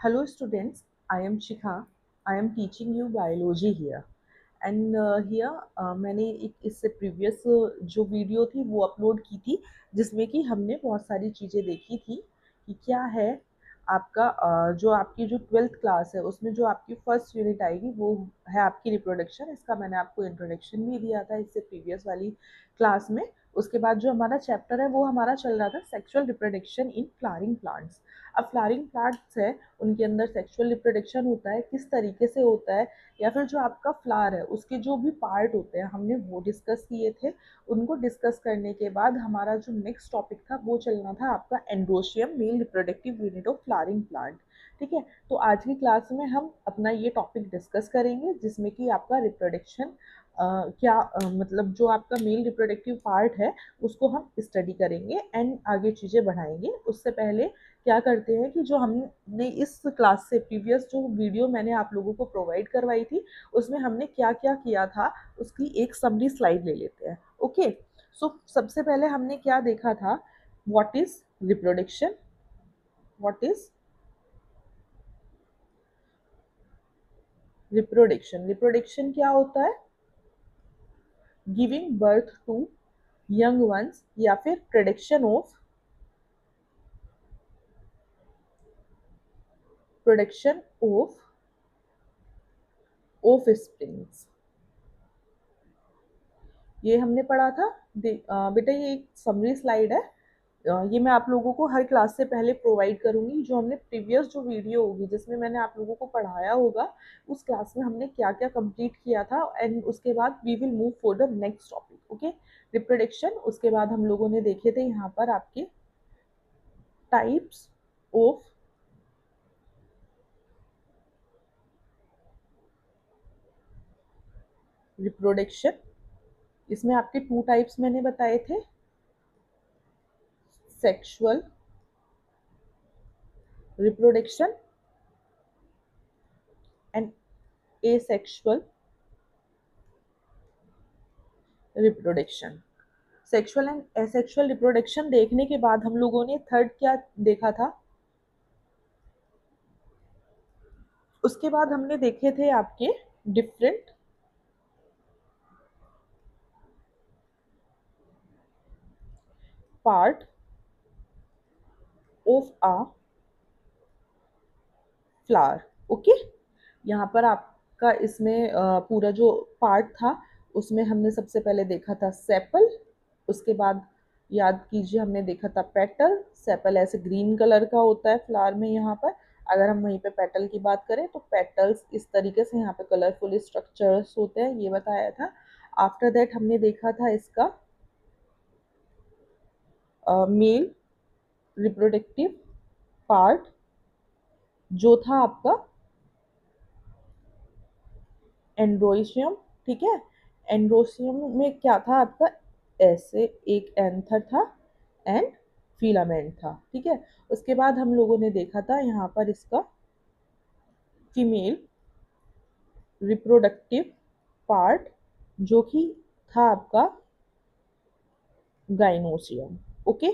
Hello students, I am Shikha. I am teaching you biology here. And मैंने एक इससे previous जो video थी वो अपलोड की थी जिसमें कि हमने बहुत सारी चीज़ें देखी थी कि क्या है आपका जो आपकी जो 12th क्लास है उसमें जो आपकी फर्स्ट यूनिट आएगी वो है आपकी रिप्रोडक्शन। इसका मैंने आपको इंट्रोडक्शन भी दिया था इससे प्रीवियस वाली क्लास में। उसके बाद जो हमारा चैप्टर है वो हमारा चल रहा था sexual reproduction in flowering plants. अब फ्लावरिंग प्लांट्स है उनके अंदर सेक्सुअल रिप्रोडक्शन होता है, किस तरीके से होता है, या फिर जो आपका फ्लावर है उसके जो भी पार्ट होते हैं हमने वो डिस्कस किए थे। उनको डिस्कस करने के बाद हमारा जो नेक्स्ट टॉपिक था वो चलना था आपका androecium male reproductive unit of flowering plant. ठीक है, तो आज की क्लास में हम अपना ये टॉपिक डिस्कस करेंगे जिसमें कि आपका रिप्रोडक्शन क्या मतलब जो आपका मेल रिप्रोडक्टिव पार्ट है उसको हम स्टडी करेंगे एंड आगे चीज़ें बढ़ाएंगे। उससे पहले क्या करते हैं कि जो हमने इस क्लास से प्रीवियस जो वीडियो मैंने आप लोगों को प्रोवाइड करवाई थी उसमें हमने क्या क्या किया था उसकी एक समरी स्लाइड ले लेते हैं। ओके, सो सबसे पहले हमने क्या देखा था, what is reproduction, what is reproduction. Reproduction क्या होता है, giving birth to young ones या फिर प्रोडक्शन ऑफ स्प्रिंग्स। ये हमने पढ़ा था। बेटा ये एक समरी स्लाइड है। ये मैं आप लोगों को हर क्लास से पहले प्रोवाइड करूंगी। जो हमने प्रीवियस जो वीडियो होगी जिसमें मैंने आप लोगों को पढ़ाया होगा उस क्लास में हमने क्या क्या कंप्लीट किया था एंड उसके बाद we will move for the next topic. Okay, reproduction. उसके बाद हम लोगों ने देखे थे यहाँ पर आपके टाइप्स ऑफ रिप्रोडक्शन। इसमें आपके टू टाइप्स मैंने बताए थे, sexual reproduction and asexual reproduction. Sexual and asexual reproduction देखने के बाद हम लोगों ने थर्ड क्या देखा था, उसके बाद हमने देखे थे आपके different part of a flower. Okay, यहाँ पर आपका इसमें पूरा जो पार्ट था उसमें हमने सबसे पहले देखा था सेपल। उसके बाद याद कीजिए हमने देखा था पेटल। सेपल ऐसे ग्रीन कलर का होता है फ्लावर में। यहाँ पर अगर हम वहीं पे पेटल की बात करें तो पेटल्स इस तरीके से यहाँ पे कलरफुल स्ट्रक्चर्स होते हैं, ये बताया था। आफ्टर दैट हमने देखा था इसका मेल रिप्रोडक्टिव पार्ट जो था आपका एंड्रोशियम। ठीक है, एंड्रोशियम में क्या था आपका, ऐसे एक एंथर था एंड फिलामेंट था। ठीक है, उसके बाद हम लोगों ने देखा था यहाँ पर इसका फीमेल रिप्रोडक्टिव पार्ट जो कि था आपका गाइनोसियम। ओके,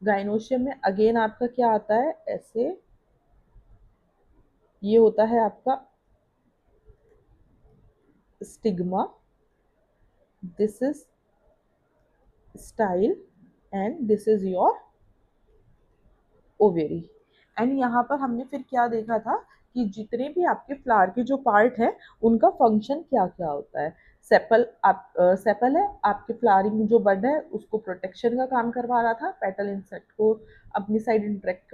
गाइनोसियम में अगेन आपका क्या आता है, ऐसे ये होता है आपका stigma, this is style and this is your ovary. And यहाँ पर हमने फिर क्या देखा था कि जितने भी आपके फ्लावर के जो पार्ट है उनका फंक्शन क्या क्या होता है। सेपल सेपल है आपके फ्लावरिंग जो बड है उसको प्रोटेक्शन का काम करवा रहा था, पेटल इंसेक्ट को अपनी साइड इंटरेक्ट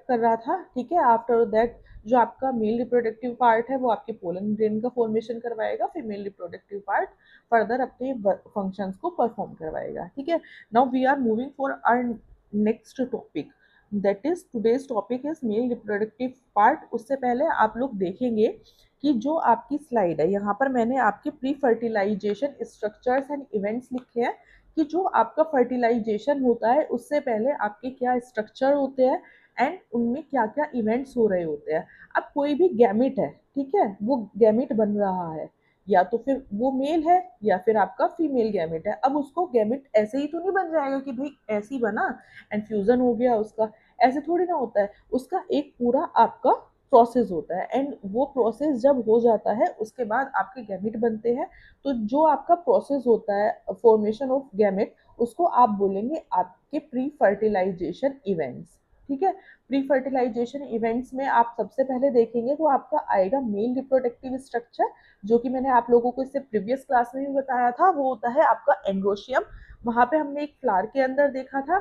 कर रहा था। ठीक है, आफ्टर दैट जो आपका मेल रिप्रोडक्टिव पार्ट है वो आपके पोलन ग्रेन का फॉर्मेशन करवाएगा, फीमेल रिप्रोडक्टिव पार्ट फर्दर अपने फंक्शंस को परफॉर्म करवाएगा। ठीक है, now we are moving for our next topic, that is today's topic is male reproductive part. उससे पहले आप लोग देखेंगे कि जो आपकी स्लाइड है यहाँ पर मैंने आपके pre fertilization structures and events लिखे हैं कि जो आपका फर्टिलाइजेशन होता है उससे पहले आपके क्या स्ट्रक्चर होते हैं एंड उनमें क्या क्या इवेंट्स हो रहे होते हैं। अब कोई भी गैमिट है, ठीक है, वो गैमिट बन रहा है, या तो फिर वो मेल है या फिर आपका फीमेल गैमेट है। अब उसको गैमेट ऐसे ही तो नहीं बन जाएगा कि भाई ऐसे ही बना एंड फ्यूजन हो गया उसका। ऐसे थोड़ी ना होता है, उसका एक पूरा आपका प्रोसेस होता है, एंड वो प्रोसेस जब हो जाता है उसके बाद आपके गैमेट बनते हैं। तो जो आपका प्रोसेस होता है फॉर्मेशन ऑफ गैमेट, उसको आप बोलेंगे आपके प्री फर्टिलाइजेशन इवेंट्स। ठीक है, प्री फर्टिलाइजेशन इवेंट्स में आप सबसे पहले देखेंगे तो आपका आएगा मेल रिप्रोडक्टिव स्ट्रक्चर, जो कि मैंने आप लोगों को इससे प्रीवियस क्लास में भी बताया था, वो होता है आपका एंड्रोशियम। वहां पे हमने एक फ्लावर के अंदर देखा था,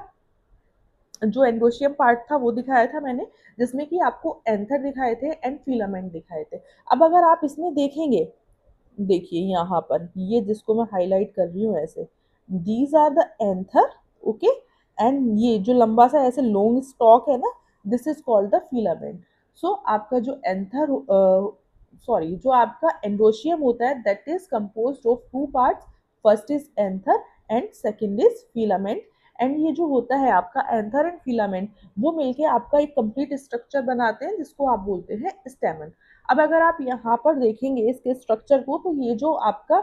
जो एंड्रोशियम पार्ट था वो दिखाया था मैंने, जिसमें कि आपको एंथर दिखाए थे एंड फिलामेंट दिखाए थे। अब अगर आप इसमें देखेंगे, देखिए यहाँ पर ये जिसको मैं हाईलाइट कर रही हूँ ऐसे, these are the anther, okay, and ये जो लंबा सा ऐसे लॉन्ग स्टॉक है ना, this is called the filament. So आपका जो एंथर, सॉरी, जो आपका एंड्रोशियम होता है that is composed of two parts, first is anther and second is filament. And ये जो होता है आपका एंथर एंड फिलामेंट, वो मिलके आपका एक कंप्लीट स्ट्रक्चर बनाते हैं जिसको आप बोलते हैं स्टेमन। अब अगर आप यहाँ पर देखेंगे इसके स्ट्रक्चर को, तो ये जो आपका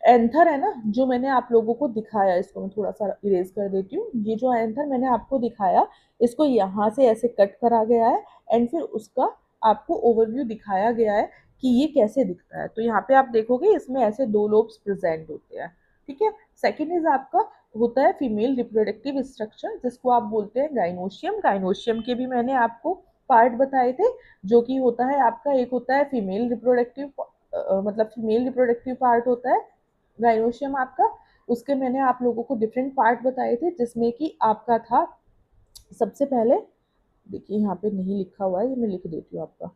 एंथर है ना, जो मैंने आप लोगों को दिखाया, इसको मैं थोड़ा सा इरेज कर देती हूँ, ये जो एंथर मैंने आपको दिखाया, इसको यहाँ से ऐसे कट करा गया है, एंड फिर उसका आपको ओवरव्यू दिखाया गया है कि ये कैसे दिखता है। तो यहाँ पे आप देखोगे इसमें ऐसे दो लोब्स प्रेजेंट होते हैं। ठीक है, सेकेंड इज आपका होता है फीमेल रिप्रोडक्टिव स्ट्रक्चर, जिसको आप बोलते हैं गाइनोशियम। गाइनोशियम के भी मैंने आपको पार्ट बताए थे, जो कि होता है आपका, एक होता है फीमेल रिप्रोडक्टिव, मतलब फीमेल रिप्रोडक्टिव पार्ट होता है गाइनोशियम आपका। उसके मैंने आप लोगों को डिफरेंट पार्ट बताए थे, जिसमें कि आपका था सबसे पहले, देखिए यहाँ पे नहीं लिखा हुआ है, ये मैं लिख देती हूँ आपका,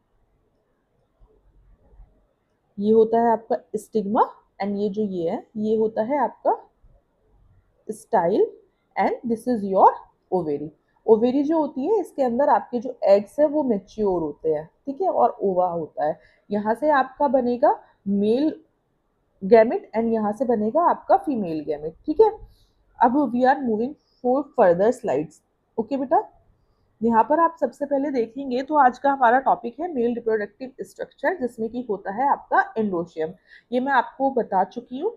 ये होता है आपका स्टिग्मा, एंड ये जो ये है ये होता है आपका style, and this is your ovary. Ovary जो होती है, इसके अंदर आपके जो एग्स है वो मेच्योर होते हैं, ठीक है, और ओवा होता है। यहाँ से आपका बनेगा मेल गैमेट एंड यहाँ से बनेगा आपका फीमेल गैमेट। ठीक है, अब we are moving for further slides. Okay बेटा, यहाँ पर आप सबसे पहले देखेंगे तो आज का हमारा टॉपिक है मेल रिप्रोडक्टिव स्ट्रक्चर, जिसमें कि होता है आपका एंडोशियम। ये मैं आपको बता चुकी हूँ।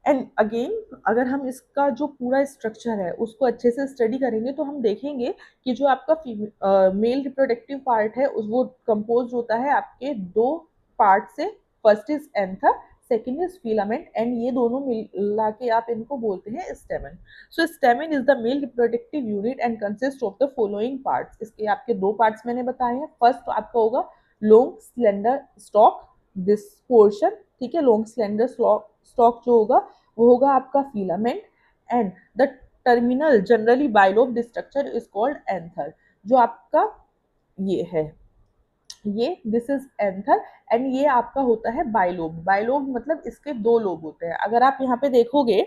एंड अगेन, अगर हम इसका जो पूरा स्ट्रक्चर है उसको अच्छे से स्टडी करेंगे तो हम देखेंगे कि जो आपका मेल रिप्रोडक्टिव पार्ट है उस वो कंपोज होता है आपके दो पार्ट से, first is anther, second is filament, and ये दोनों मिला के आप इनको बोलते हैं स्टेमन। सो स्टेमन is the male reproductive unit and consist of the following parts. इसके आपके दो पार्ट्स मैंने बताए हैं। फर्स्ट आपका होगा long slender stock, this portion, ठीक है, लॉन्ग स्लेंडर स्टॉक जो होगा वो होगा आपका filament, and the terminal generally bilobe structure is called anther. जो आपका ये है, ये दिस इज एंथर, एंड ये आपका होता है बाइलोब। बाइलोब मतलब इसके दो लोब होते हैं। अगर आप यहाँ पे देखोगे,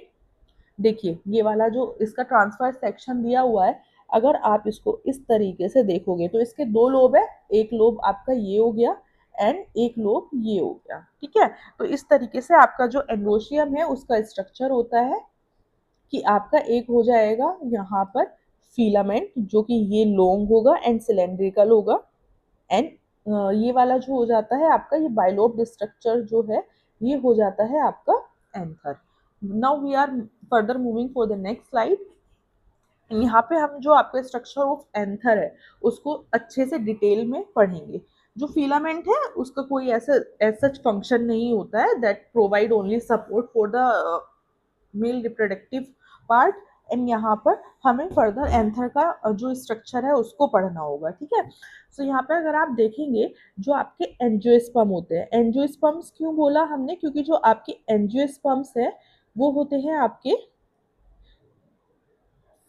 देखिए ये वाला जो इसका ट्रांसफर सेक्शन दिया हुआ है, अगर आप इसको इस तरीके से देखोगे तो इसके दो लोब है, एक लोब आपका ये हो गया एंड एक लोब ये हो गया। ठीक है, तो इस तरीके से आपका जो एंडोशियम है उसका स्ट्रक्चर होता है कि आपका एक हो जाएगा यहाँ पर फिलामेंट, जो कि ये लॉन्ग होगा एंड सिलेंड्रिकल होगा, एंड ये वाला जो हो जाता है आपका ये बाइलोब स्ट्रक्चर जो है, ये हो जाता है आपका anther. Now we are further moving for the next slide. यहाँ पे हम जो आपका स्ट्रक्चर ऑफ एंथर है उसको अच्छे से डिटेल में पढ़ेंगे। जो फिलामेंट है उसका कोई ऐसा सच फंक्शन नहीं होता है that provide only support for the mail reproductive part, and यहाँ पर हमें फर्दर एंथर का जो स्ट्रक्चर है उसको पढ़ना होगा। ठीक है, सो यहाँ पे अगर आप देखेंगे जो आपके एंजियोस्पर्म होते हैं, एंजियोस्पर्म्स क्यों बोला हमने, क्योंकि जो आपके एंजियोस्पर्म्स है वो होते हैं आपके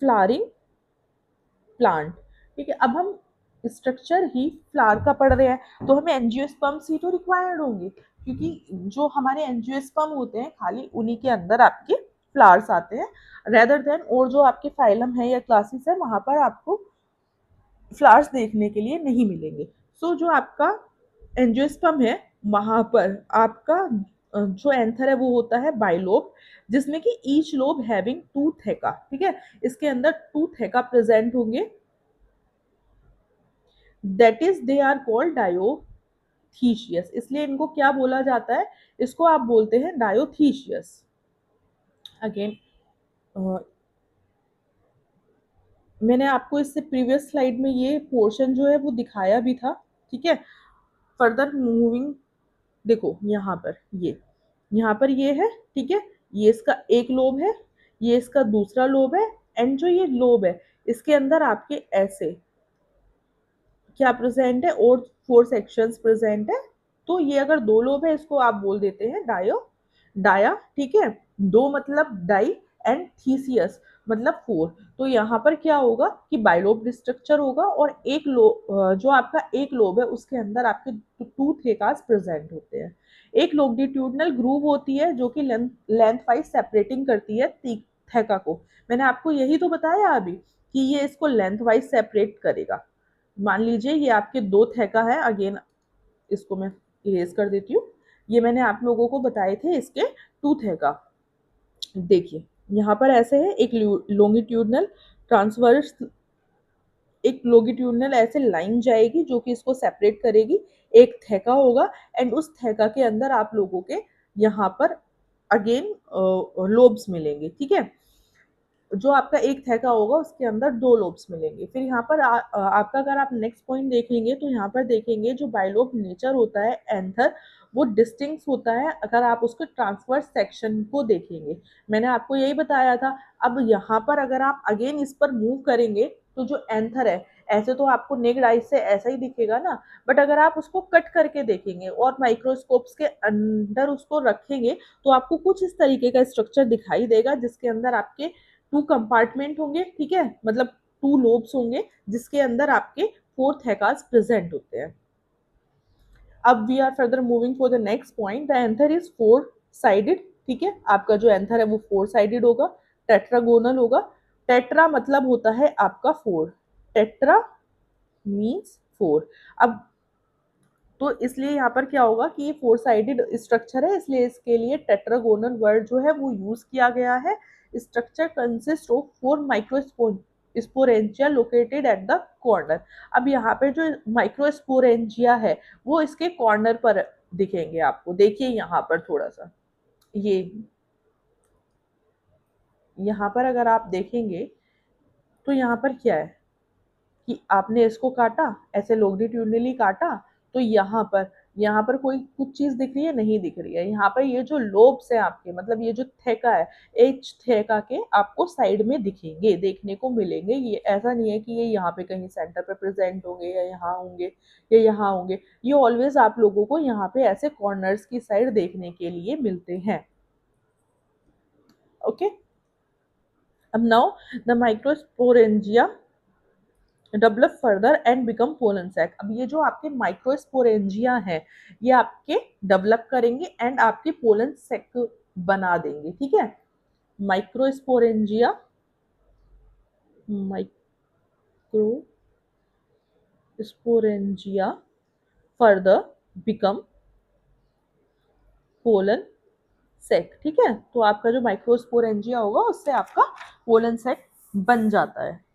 फ्लावरिंग प्लांट। ठीक है, अब हम स्ट्रक्चर ही फ्लावर का पढ़ रहे हैं तो हमें एंजियोस्पर्म्स ही तो रिक्वायर्ड होंगे, क्योंकि जो हमारे एंजियोस्पर्म होते हैं खाली उन्हीं के अंदर आपके फ्लावर्स आते हैं, रेदर देन और जो आपके फाइलम है या क्लासेस है वहां पर आपको फ्लावर्स देखने के लिए नहीं मिलेंगे। सो जो आपका एंजियोस्पर्म है वहां पर आपका जो एंथर है वो होता है बाइलोब, जिसमें कि each lobe having two theca. ठीक है, इसके अंदर टू थेका प्रेजेंट होंगे, that is they are called dithecous. इसलिए इनको क्या बोला जाता है, इसको आप बोलते हैं डायोथीशियस। अगेन मैंने आपको इससे प्रीवियस स्लाइड में ये पोर्शन जो है वो दिखाया भी था, ठीक है। फर्दर मूविंग, देखो यहाँ पर ये है, ठीक है। ये इसका एक लोब है, ये इसका दूसरा लोब है, एंड जो ये लोब है इसके अंदर आपके ऐसे क्या प्रेजेंट है, और फोर सेक्शंस प्रेजेंट है। तो ये अगर दो लोब है इसको आप बोल देते हैं डाया, ठीक है। दो मतलब डाई, एंड थीसियस मतलब फोर। तो यहाँ पर क्या होगा कि बाइलोब स्ट्रक्चर होगा, और एक जो आपका एक लोब है उसके अंदर आपके टू थेकास प्रेजेंट होते हैं। एक लॉन्गिट्यूडनल ग्रूव होती है जो कि लेंथ वाइज सेपरेटिंग करती है थेका को। मैंने आपको यही तो बताया अभी कि ये इसको लेंथ वाइज सेपरेट करेगा। मान लीजिए ये आपके दो थैका है, अगेन इसको मैं इरेज कर देती हूँ। ये मैंने आप लोगों को बताए थे इसके टू थैका। देखिए यहाँ पर ऐसे है, एक लॉन्गिट्यूडनल ट्रांसवर्स, एक लॉन्गिट्यूडनल ऐसे लाइन जाएगी जो कि इसको सेपरेट करेगी, एक थैका होगा, एंड उस थैका के अंदर आप लोगों के यहाँ पर अगेन लोब्स मिलेंगे, ठीक है। जो आपका एक थैका होगा उसके अंदर दो लोब्स मिलेंगे। फिर यहाँ पर आपका अगर आप नेक्स्ट पॉइंट देखेंगे तो यहाँ पर देखेंगे जो बाइलोब नेचर होता है एंथर, वो डिस्टिंक्ट होता है अगर आप उसके ट्रांसवर्स सेक्शन को देखेंगे। मैंने आपको यही बताया था। अब यहाँ पर अगर आप अगेन इस पर मूव करेंगे तो जो एंथर है, ऐसे तो आपको नेक्ड आई से ऐसा ही दिखेगा ना, बट अगर आप उसको कट करके देखेंगे और माइक्रोस्कोप्स के अंदर उसको रखेंगे तो आपको कुछ इस तरीके का स्ट्रक्चर दिखाई देगा, जिसके अंदर आपके टू कंपार्टमेंट होंगे, ठीक है, मतलब टू लोब्स होंगे जिसके अंदर आपके फोर थैकास प्रेजेंट होते हैं। अब we are further moving for the next point. The anther is four sided, ठीक है। आपका जो एंथर है वो फोर साइडेड होगा, टेट्रागोनल होगा। टेट्रा मतलब होता है आपका फोर, टेट्रा मीन्स फोर। अब तो इसलिए यहाँ पर क्या होगा कि ये फोर साइडेड स्ट्रक्चर है, इसलिए इसके लिए टेट्रागोनल वर्ड जो है वो यूज किया गया है। Structure consist of four microsporangia located at the corner. अब यहाँ पे जो माइक्रोस्पोरेंजिया है वो इसके कॉर्नर पर दिखेंगे आपको। देखिए यहाँ पर थोड़ा सा, ये यहाँ पर अगर आप देखेंगे तो यहाँ पर क्या है कि आपने इसको काटा, ऐसे लॉन्गिट्यूडनली काटा, तो यहाँ पर कोई कुछ चीज दिख रही है, नहीं दिख रही है। यहाँ पर ये जो लोब्स है आपके, मतलब ये जो थेका है, एच थेका के आपको साइड में दिखेंगे, देखने को मिलेंगे। ये ऐसा नहीं है कि ये यहाँ पे कहीं सेंटर पे प्रेजेंट होंगे या यहाँ होंगे या यहाँ होंगे। ये ऑलवेज आप लोगों को यहाँ पे ऐसे कॉर्नर्स की साइड देखने के लिए मिलते हैं। ओके, अब now the microsporangia develop further and become pollen sac. अब ये जो आपके माइक्रोस्पोरेंजिया है ये आपके डेवलप करेंगे एंड आपके पोलन सैक बना देंगे, ठीक है। Microsporangia microsporangia further become pollen sac, ठीक है। तो आपका जो माइक्रोस्पोरेंजिया होगा उससे आपका पोलन सेक बन जाता है।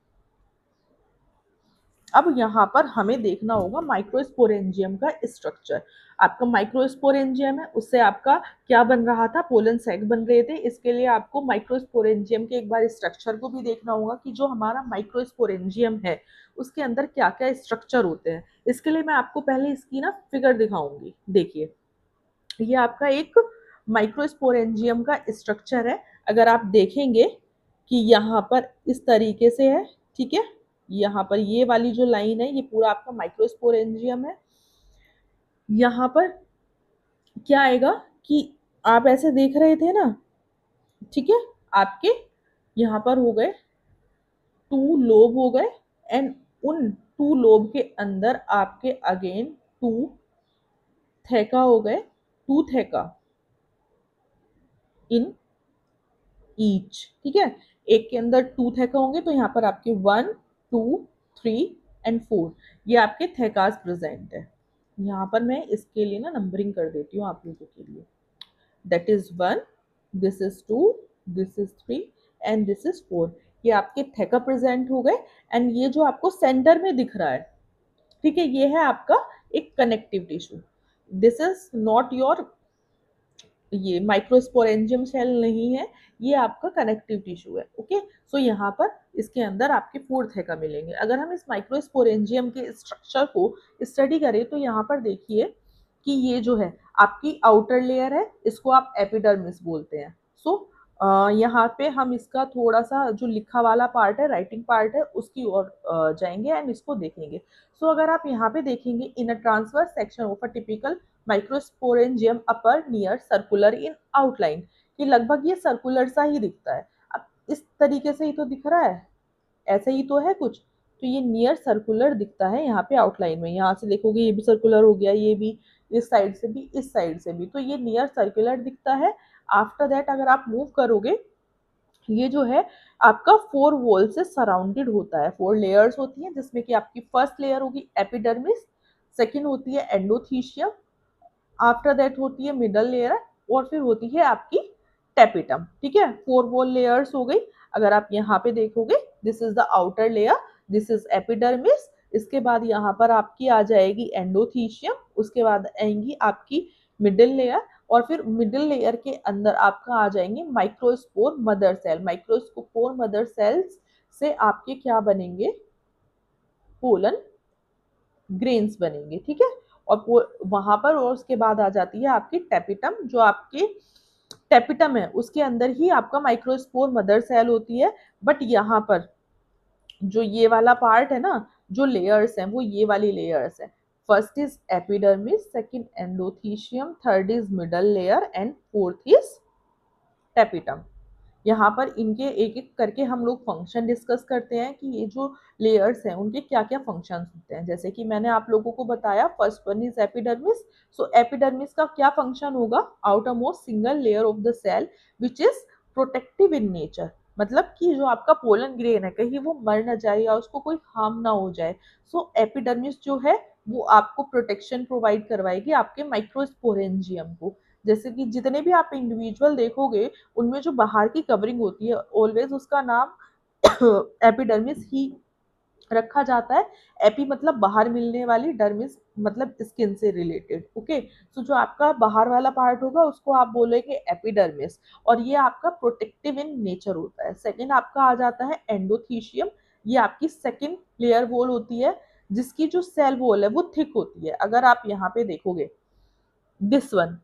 अब यहाँ पर हमें देखना होगा माइक्रोस्पोरेंजियम का स्ट्रक्चर। आपका माइक्रोस्पोरेंजियम है, उससे आपका क्या बन रहा था, पोलन सैक बन रहे थे। इसके लिए आपको माइक्रोस्पोरेंजियम के एक बार स्ट्रक्चर को भी देखना होगा कि जो हमारा माइक्रोस्पोरेंजियम है उसके अंदर क्या क्या स्ट्रक्चर होते हैं। इसके लिए मैं आपको पहले इसकी ना फिगर दिखाऊंगी। देखिए ये आपका एक माइक्रोस्पोरेंजियम का स्ट्रक्चर है। अगर आप देखेंगे कि यहाँ पर इस तरीके से है, ठीक है। यहाँ पर ये वाली जो लाइन है ये पूरा आपका माइक्रोस्पोरेंजियम है। यहाँ पर क्या आएगा कि आप ऐसे देख रहे थे ना, ठीक है। आपके यहाँ पर हो गए टू लोब हो गए, एंड उन टू लोब के अंदर आपके अगेन टू थेका हो गए, टू थेका इन ईच, ठीक है। एक के अंदर टू थेका होंगे तो यहाँ पर आपके one, two, three and four, ये आपके थेकास प्रेजेंट है। यहाँ पर मैं इसके लिए ना नंबरिंग कर देती हूँ आप लोगों के लिए। That is one, this is two, this is three and this is four. ये आपके थेका प्रेजेंट हो गए। एंड ये जो आपको सेंटर में दिख रहा है, ठीक है, ये है आपका एक connective tissue. This is not your ये माइक्रोस्पोरेंजियम सेल नहीं है, ये आपका कनेक्टिव टिश्यू है। ओके, सो यहाँ पर इसके अंदर आपके 4 थेका मिलेंगे। अगर हम इस माइक्रोस्पोरेंजियम के स्ट्रक्चर को स्टडी करें तो यहाँ पर देखिए कि ये जो है आपकी आउटर लेयर है, इसको आप एपिडर्मिस बोलते हैं। सो यहाँ पे हम इसका थोड़ा सा जो लिखा वाला पार्ट है, राइटिंग पार्ट है, उसकी ओर जाएंगे एंड इसको देखेंगे। सो अगर आप यहाँ पे देखेंगे, in a transverse section of a typical microsporangium appear near circular in outline, कि लगभग ये सर्कुलर सा ही दिखता है। अब इस तरीके से ही तो दिख रहा है, ऐसे ही तो है कुछ, तो ये नियर सर्कुलर दिखता है यहाँ पे आउटलाइन में। यहाँ से देखोगे ये भी सर्कुलर हो गया, ये भी, इस साइड से भी, इस साइड से भी, तो ये नियर सर्कुलर दिखता है। आफ्टर दैट अगर आप मूव करोगे, ये जो है आपका 4 वॉल से सराउंडेड होता है। 4 लेयर्स होती हैं, जिसमें कि आपकी फर्स्ट लेयर होगी एपिडर्मिस, सेकेंड होती है एंडोथीशियम, आफ्टर दैट होती है मिडल लेयर, और फिर होती है आपकी टेपिटम। ठीक है, 4 वॉल लेयर्स हो गई। अगर आप यहाँ पे देखोगे, this is the outer layer, this is epidermis, इसके बाद यहाँ पर आपकी आ जाएगी एंडोथीशियम, उसके बाद आएंगी आपकी मिडिल लेयर, और फिर मिडिल लेयर के अंदर आपका आ जाएंगे microspore mother cell. Microspore mother cells से आपके क्या बनेंगे, पोलन ग्रेन्स बनेंगे। ठीक है, और वहां पर, और उसके बाद आ जाती है आपकी टेपिटम, जो आपके टेपिटम है उसके अंदर ही आपका माइक्रोस्पोर मदर सेल होती है। बट यहाँ पर जो ये वाला पार्ट है ना, जो लेयर्स हैं वो ये वाली लेयर्स है। First is epidermis, second endothecium, third is middle layer and fourth is tapetum. यहाँ पर इनके एक एक करके हम लोग फंक्शन डिस्कस करते हैं कि ये जो लेयर्स हैं उनके क्या क्या फंक्शंस होते हैं। जैसे कि मैंने आप लोगों को बताया, first one is epidermis. So epidermis का क्या फंक्शन होगा, outer most single layer of the cell which is protective in nature, मतलब कि जो आपका पोलन ग्रेन है कहीं वो मर ना जाए या उसको कोई हार्म ना हो जाए। सो एपिडर्मिस जो है वो आपको प्रोटेक्शन प्रोवाइड करवाएगी आपके माइक्रोस्पोरेंजियम को। जैसे कि जितने भी आप इंडिविजुअल देखोगे, उनमें जो बाहर की कवरिंग होती है ऑलवेज उसका नाम एपिडर्मिस ही रखा जाता है। एपी मतलब बाहर मिलने वाली, डर्मिस मतलब स्किन से रिलेटेड। ओके, सो जो आपका बाहर वाला पार्ट होगा उसको आप बोलेंगे एपिडर्मिस, और ये आपका प्रोटेक्टिव इन नेचर होता है। सेकेंड आपका आ जाता है एंडोथीशियम, ये आपकी सेकेंड लेयर वॉल होती है, जिसकी जो सेल वॉल है वो थिक होती है। अगर आप यहाँ पे देखोगे, दिस वन,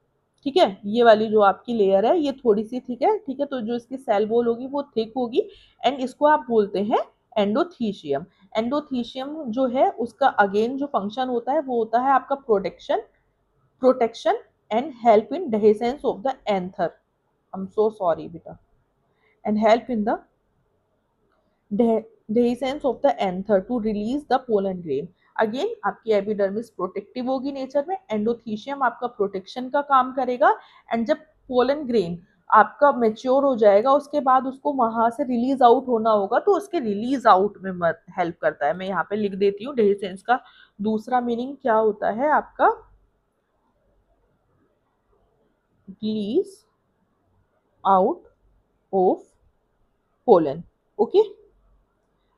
ठीक है, ये वाली जो आपकी लेयर है ये थोड़ी सी थिक है। ठीक है, तो जो इसकी सेल वॉल होगी वो थिक होगी, एंड इसको आप बोलते हैं एंडोथीशियम। एंडोथीशियम जो है उसका अगेन जो फंक्शन होता है वो होता है आपका protection, protection and help in dehiscence of the anther, I am so sorry बेटा, and help in the dehiscence of the anther to release the pollen grain। Again आपकी एपिडर्मिस प्रोटेक्टिव होगी नेचर में, एंडोथीशियम आपका protection का काम करेगा, and जब pollen grain आपका मेच्योर हो जाएगा उसके बाद उसको वहां से रिलीज आउट होना होगा, तो उसके रिलीज आउट में हेल्प करता है। मैं यहाँ पे लिख देती हूँ, डेहिसेंस का दूसरा मीनिंग क्या होता है आपका, release out of pollen. Okay,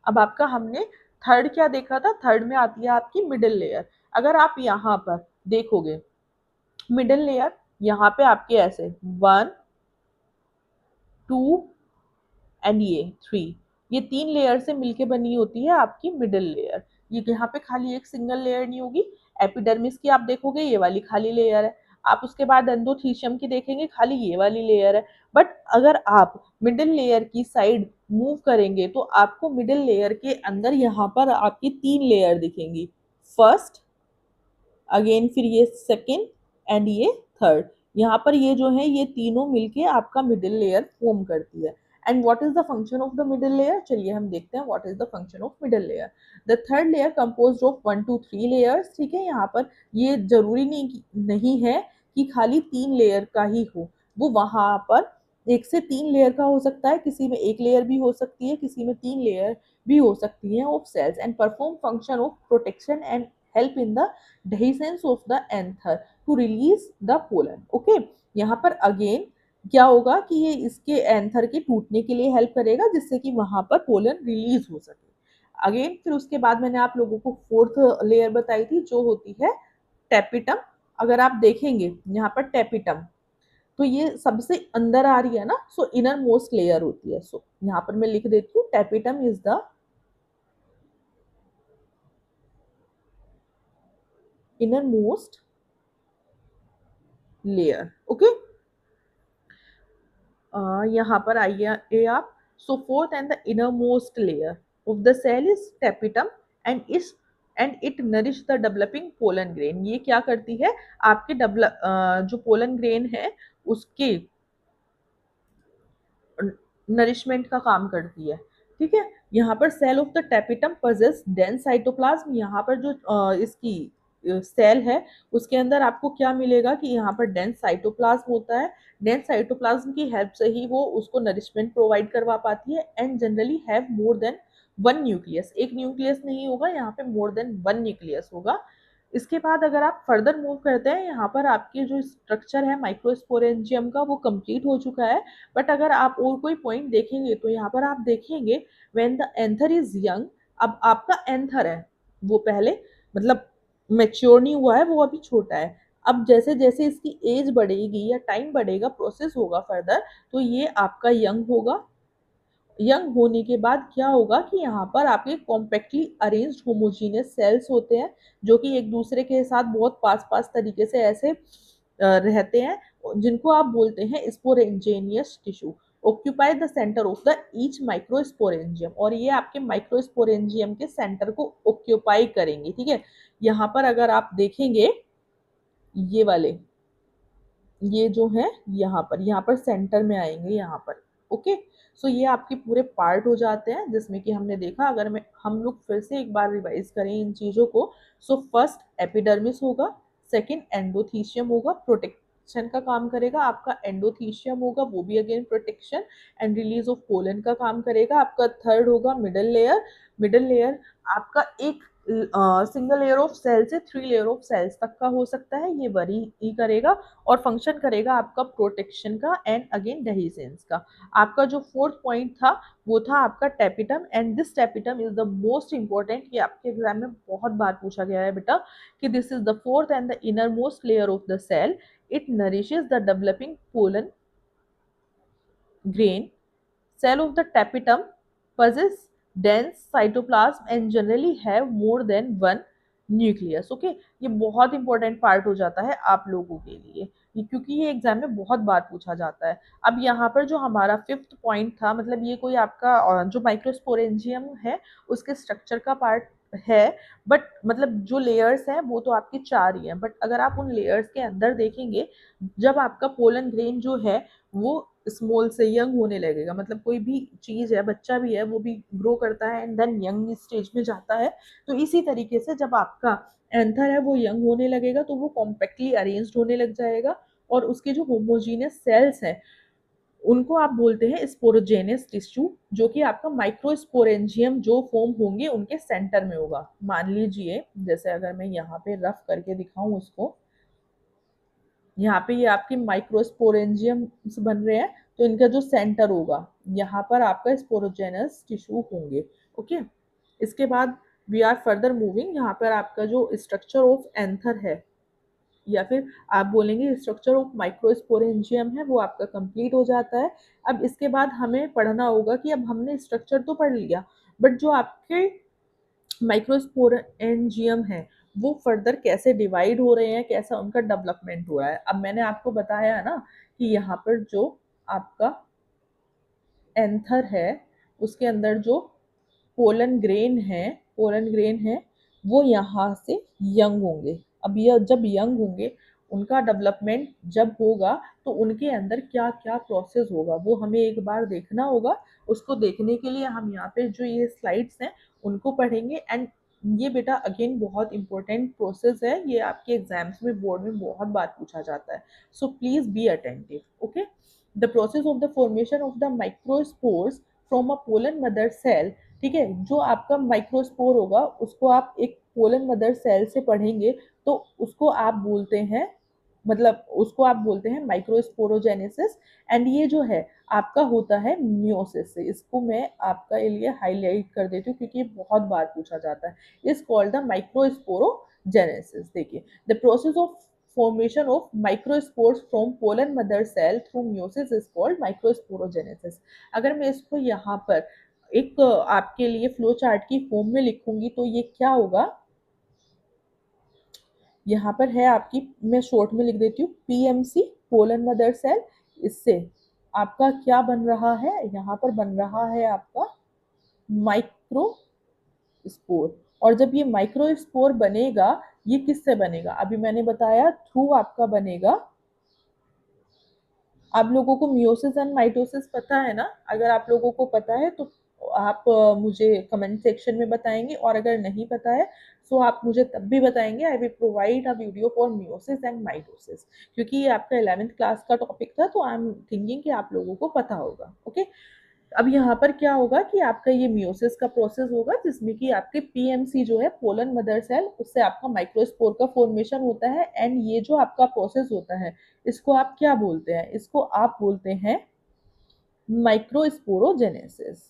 अब आपका हमने थर्ड क्या देखा था, थर्ड में आती है आपकी मिडिल लेयर। अगर आप यहाँ पर देखोगे, मिडिल लेयर यहाँ पे आपके ऐसे 1 2 एंड ये 3, ये 3 लेयर से मिलके बनी होती है आपकी मिडिल लेयर। ये यहाँ पे खाली एक सिंगल लेयर नहीं होगी। एपिडर्मिस की आप देखोगे ये वाली खाली लेयर है, आप उसके बाद एंडोथीशियम की देखेंगे खाली ये वाली लेयर है। बट अगर आप मिडिल लेयर की साइड मूव करेंगे तो आपको मिडिल लेयर के अंदर यहाँ पर आपकी 3 लेयर दिखेंगी। फर्स्ट, अगेन फिर ये सेकेंड एंड ये थर्ड। यहाँ पर ये जो है ये तीनों मिलके आपका मिडिल लेयर फॉर्म करती है। And what is the function of the middle layer, चलिए हम देखते हैं what is the function of middle layer. The third layer composed of 1 to 3 layers. ठीक है, यहाँ पर ये जरूरी नहीं है कि खाली 3 लेयर का ही हो, वो वहां पर 1 से 3 लेयर का हो सकता है, किसी में 1 लेयर भी हो सकती है, किसी में 3 लेयर भी हो सकती है of cells, and perform function of protection and help in the dehiscence of the anther to release the pollen। Okay, यहाँ पर अगेन क्या होगा कि ये इसके एंथर के टूटने के लिए हेल्प करेगा, जिससे कि वहां पर पोलन रिलीज हो सके। अगेन फिर उसके बाद मैंने आप लोगों को फोर्थ लेयर बताई थी जो होती है टेपिटम। अगर आप देखेंगे यहाँ पर टेपिटम, तो ये सबसे अंदर आ रही है ना, सो इनर मोस्ट लेयर होती है। सो यहाँ पर मैं लिख देती हूँ, tapetum is the inner most layer. Okay, यहाँ पर आइए आप। So fourth and the inner most layer of the cell is tapetum and is and it nourish the developing pollen grain. ये क्या करती है, आपके जो पोलन ग्रेन है उसके नरिशमेंट का काम करती है। ठीक है, यहाँ पर cell of the tapetum possess dense cytoplasm. यहाँ पर जो इसकी सेल है उसके अंदर आपको क्या मिलेगा कि यहाँ पर डेंस साइटोप्लाज्म होता है। डेंस साइटोप्लाज्म की हेल्प से ही वो उसको नरिशमेंट प्रोवाइड करवा पाती है and generally have more than one nucleus. एक न्यूक्लियस नहीं होगा यहाँ पे, मोर देन वन न्यूक्लियस होगा। इसके बाद अगर आप फर्दर मूव करते हैं, यहाँ पर आपकी जो स्ट्रक्चर है माइक्रोस्पोरेंजियम का वो कंप्लीट हो चुका है। बट अगर आप और कोई पॉइंट देखेंगे तो यहाँ पर आप देखेंगे when the anther is young. अब आपका एंथर है वो पहले मतलब मेच्योर नहीं हुआ है, वो अभी छोटा है। अब जैसे जैसे इसकी एज बढ़ेगी या टाइम बढ़ेगा, प्रोसेस होगा फर्दर, तो ये आपका यंग होगा। यंग होने के बाद क्या होगा कि यहाँ पर आपके कॉम्पैक्टली अरेंज्ड होमोजीनियस सेल्स होते हैं जो कि एक दूसरे के साथ बहुत पास पास तरीके से ऐसे रहते हैं, जिनको आप बोलते हैं sporogenous tissue. Occupy the centre of the each microsporangium, और ये आपके माइक्रोस्पोरेंजियम के सेंटर को ऑक्यूपाई करेंगे। ठीक है, यहाँ पर अगर आप देखेंगे ये वाले, ये जो है यहाँ पर सेंटर में आएंगे यहाँ पर। ओके, सो ये आपके पूरे पार्ट हो जाते हैं जिसमें कि हमने देखा। अगर मैं हम लोग फिर से एक बार रिवाइज करें इन चीज़ों को, सो फर्स्ट एपिडर्मिस होगा, सेकंड एंडोथीशियम होगा, प्रोटेक्शन का काम करेगा आपका। एंडोथीशियम होगा वो भी again protection and release of pollen का काम करेगा आपका। थर्ड होगा मिडल लेयर। मिडल लेयर आपका एक सिंगल लेयर ऑफ सेल से थ्री लेयर ऑफ सेल्स तक का हो सकता है, ये वरी ही करेगा और फंक्शन करेगा आपका प्रोटेक्शन का एंड अगेन डेहिसेंस का। आपका जो फोर्थ पॉइंट था वो था आपका tapetum, and this tapetum is the most important. ये आपके एग्जाम में बहुत बार पूछा गया है बेटा कि this is the fourth and the inner most layer of the cell. It nourishes the developing pollen grain. Cell of the tapetum possess dense cytoplasm and generally have more than one nucleus. Okay, ये बहुत important part हो जाता है आप लोगों के लिए क्योंकि ये एग्जाम में बहुत बार पूछा जाता है। अब यहाँ पर जो हमारा फिफ्थ पॉइंट था, मतलब ये कोई आपका जो माइक्रोस्पोरेंजियम है उसके स्ट्रक्चर का पार्ट है। बट मतलब जो लेयर्स हैं वो तो आपकी चार ही हैं, बट अगर आप उन लेयर्स के अंदर देखेंगे, जब आपका पोलन ग्रेन जो है वो स्मॉल से यंग होने लगेगा, मतलब कोई भी चीज़ है, बच्चा भी है, वो भी ग्रो करता है एंड देन यंग स्टेज में जाता है। तो इसी तरीके से जब आपका एंथर है वो यंग होने लगेगा तो वो कॉम्पैक्टली अरेंज्ड होने लग जाएगा और उसके जो होमोजीनियस सेल्स हैं उनको आप बोलते हैं स्पोरोजेनियस टिश्यू, जो कि आपका माइक्रोस्पोरेंजियम जो फॉर्म होंगे उनके सेंटर में होगा। मान लीजिए जैसे अगर मैं यहाँ पे रफ करके दिखाऊं इसको, यहाँ पे ये आपके माइक्रोस्पोरेंजियम बन रहे हैं, तो इनका जो सेंटर होगा यहाँ पर आपका स्पोरोजेनस टिश्यू होंगे। ओके, इसके बाद वी आर फर्दर मूविंग। यहाँ पर आपका जो स्ट्रक्चर ऑफ एंथर है या फिर आप बोलेंगे स्ट्रक्चर ऑफ माइक्रोस्पोरेंजियम है वो आपका कंप्लीट हो जाता है। अब इसके बाद हमें पढ़ना होगा कि अब हमने स्ट्रक्चर तो पढ़ लिया, बट जो आपके माइक्रोस्पोरेंजियम है वो फर्दर कैसे डिवाइड हो रहे हैं, कैसा उनका डेवलपमेंट हो रहा है। अब मैंने आपको बताया है ना कि यहाँ पर जो आपका एंथर है उसके अंदर जो पोलन ग्रेन है, पोलन ग्रेन है वो यहाँ से यंग होंगे। अब यह जब यंग होंगे उनका डेवलपमेंट जब होगा तो उनके अंदर क्या क्या प्रोसेस होगा वो हमें एक बार देखना होगा। उसको देखने के लिए हम यहाँ पे जो ये स्लाइड्स हैं उनको पढ़ेंगे। एंड ये बेटा अगेन बहुत इंपॉर्टेंट प्रोसेस है, ये आपके एग्जाम्स में बोर्ड में बहुत बार पूछा जाता है। So please be attentive. Okay, the process of the formation of the microspores from a pollen mother cell. ठीक है, जो आपका माइक्रोस्पोर होगा उसको आप एक पोलन मदर सेल से पढ़ेंगे तो उसको आप बोलते हैं, मतलब उसको आप बोलते हैं माइक्रोस्पोरोजेनेसिस। एंड ये जो है आपका होता है मियोसिस से। इसको मैं आपका लिए हाईलाइट कर देती हूँ क्योंकि ये बहुत बार पूछा जाता है। Is called the microsporogenesis. देखिए, the process of formation of microspores from pollen mother cell through meiosis is called microsporogenesis. अगर मैं इसको यहाँ पर एक आपके लिए फ्लो चार्ट की फॉर्म में लिखूंगी तो ये क्या होगा, यहाँ पर है आपकी, मैं शॉर्ट में लिख देती हूँ पीएमसी पोलन मदर सेल। इससे आपका क्या बन रहा है, यहाँ पर बन रहा है आपका माइक्रो स्पोर। और जब ये माइक्रो स्पोर बनेगा, ये किससे बनेगा, अभी मैंने बताया थ्रू आपका बनेगा, आप लोगों को मियोसिस एंड माइटोसिस पता है ना, अगर आप लोगों को पता है तो आप मुझे कमेंट सेक्शन में बताएंगे, और अगर नहीं पता है तो आप मुझे तब भी बताएंगे। I will provide a video for meiosis and mitosis, क्योंकि ये आपका 11th क्लास का टॉपिक था, तो आई एम थिंकिंग कि आप लोगों को पता होगा। ओके, अब यहाँ पर क्या होगा कि आपका ये मियोसिस का प्रोसेस होगा, जिसमें कि आपके पीएमसी जो है पोलन मदर सेल, उससे आपका माइक्रोस्पोर का फॉर्मेशन होता है। एंड ये जो आपका प्रोसेस होता है, इसको आप क्या बोलते हैं, इसको आप बोलते हैं microsporogenesis.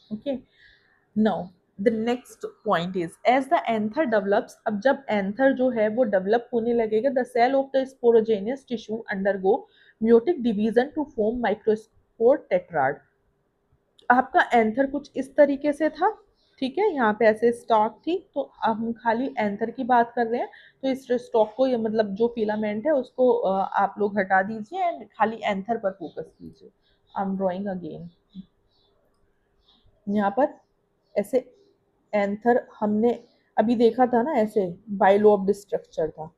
Okay, now the next point is as the anther develops, अब जब एंथर जो है वो डेवलप होने लगेगा, the cell of the sporogenous tissue undergo meiotic division to form microspore tetrad. आपका एंथर कुछ इस तरीके से था, ठीक है, यहाँ पे ऐसे स्टॉक थी, तो अब हम खाली एंथर की बात कर रहे हैं, तो इस स्टॉक को, ये मतलब जो फिलामेंट है उसको आप लोग हटा दीजिए एंड खाली एंथर पर फोकस कीजिए। आई एम ड्रॉइंग अगेन, यहाँ पर ऐसे एंथर हमने अभी देखा था ना, ऐसे बाइलोब्ड स्ट्रक्चर था।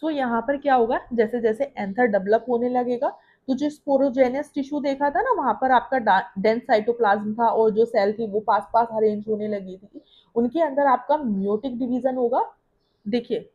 सो यहाँ पर क्या होगा, जैसे जैसे एंथर डेवलप होने लगेगा, तो जो स्पोरोजेनियस टिश्यू देखा था ना, वहां पर आपका डेंस साइटोप्लाज्म था, और जो सेल थी वो पास पास अरेंज होने लगी थी, उनके अंदर आपका म्योटिक डिवीजन होगा। देखिए,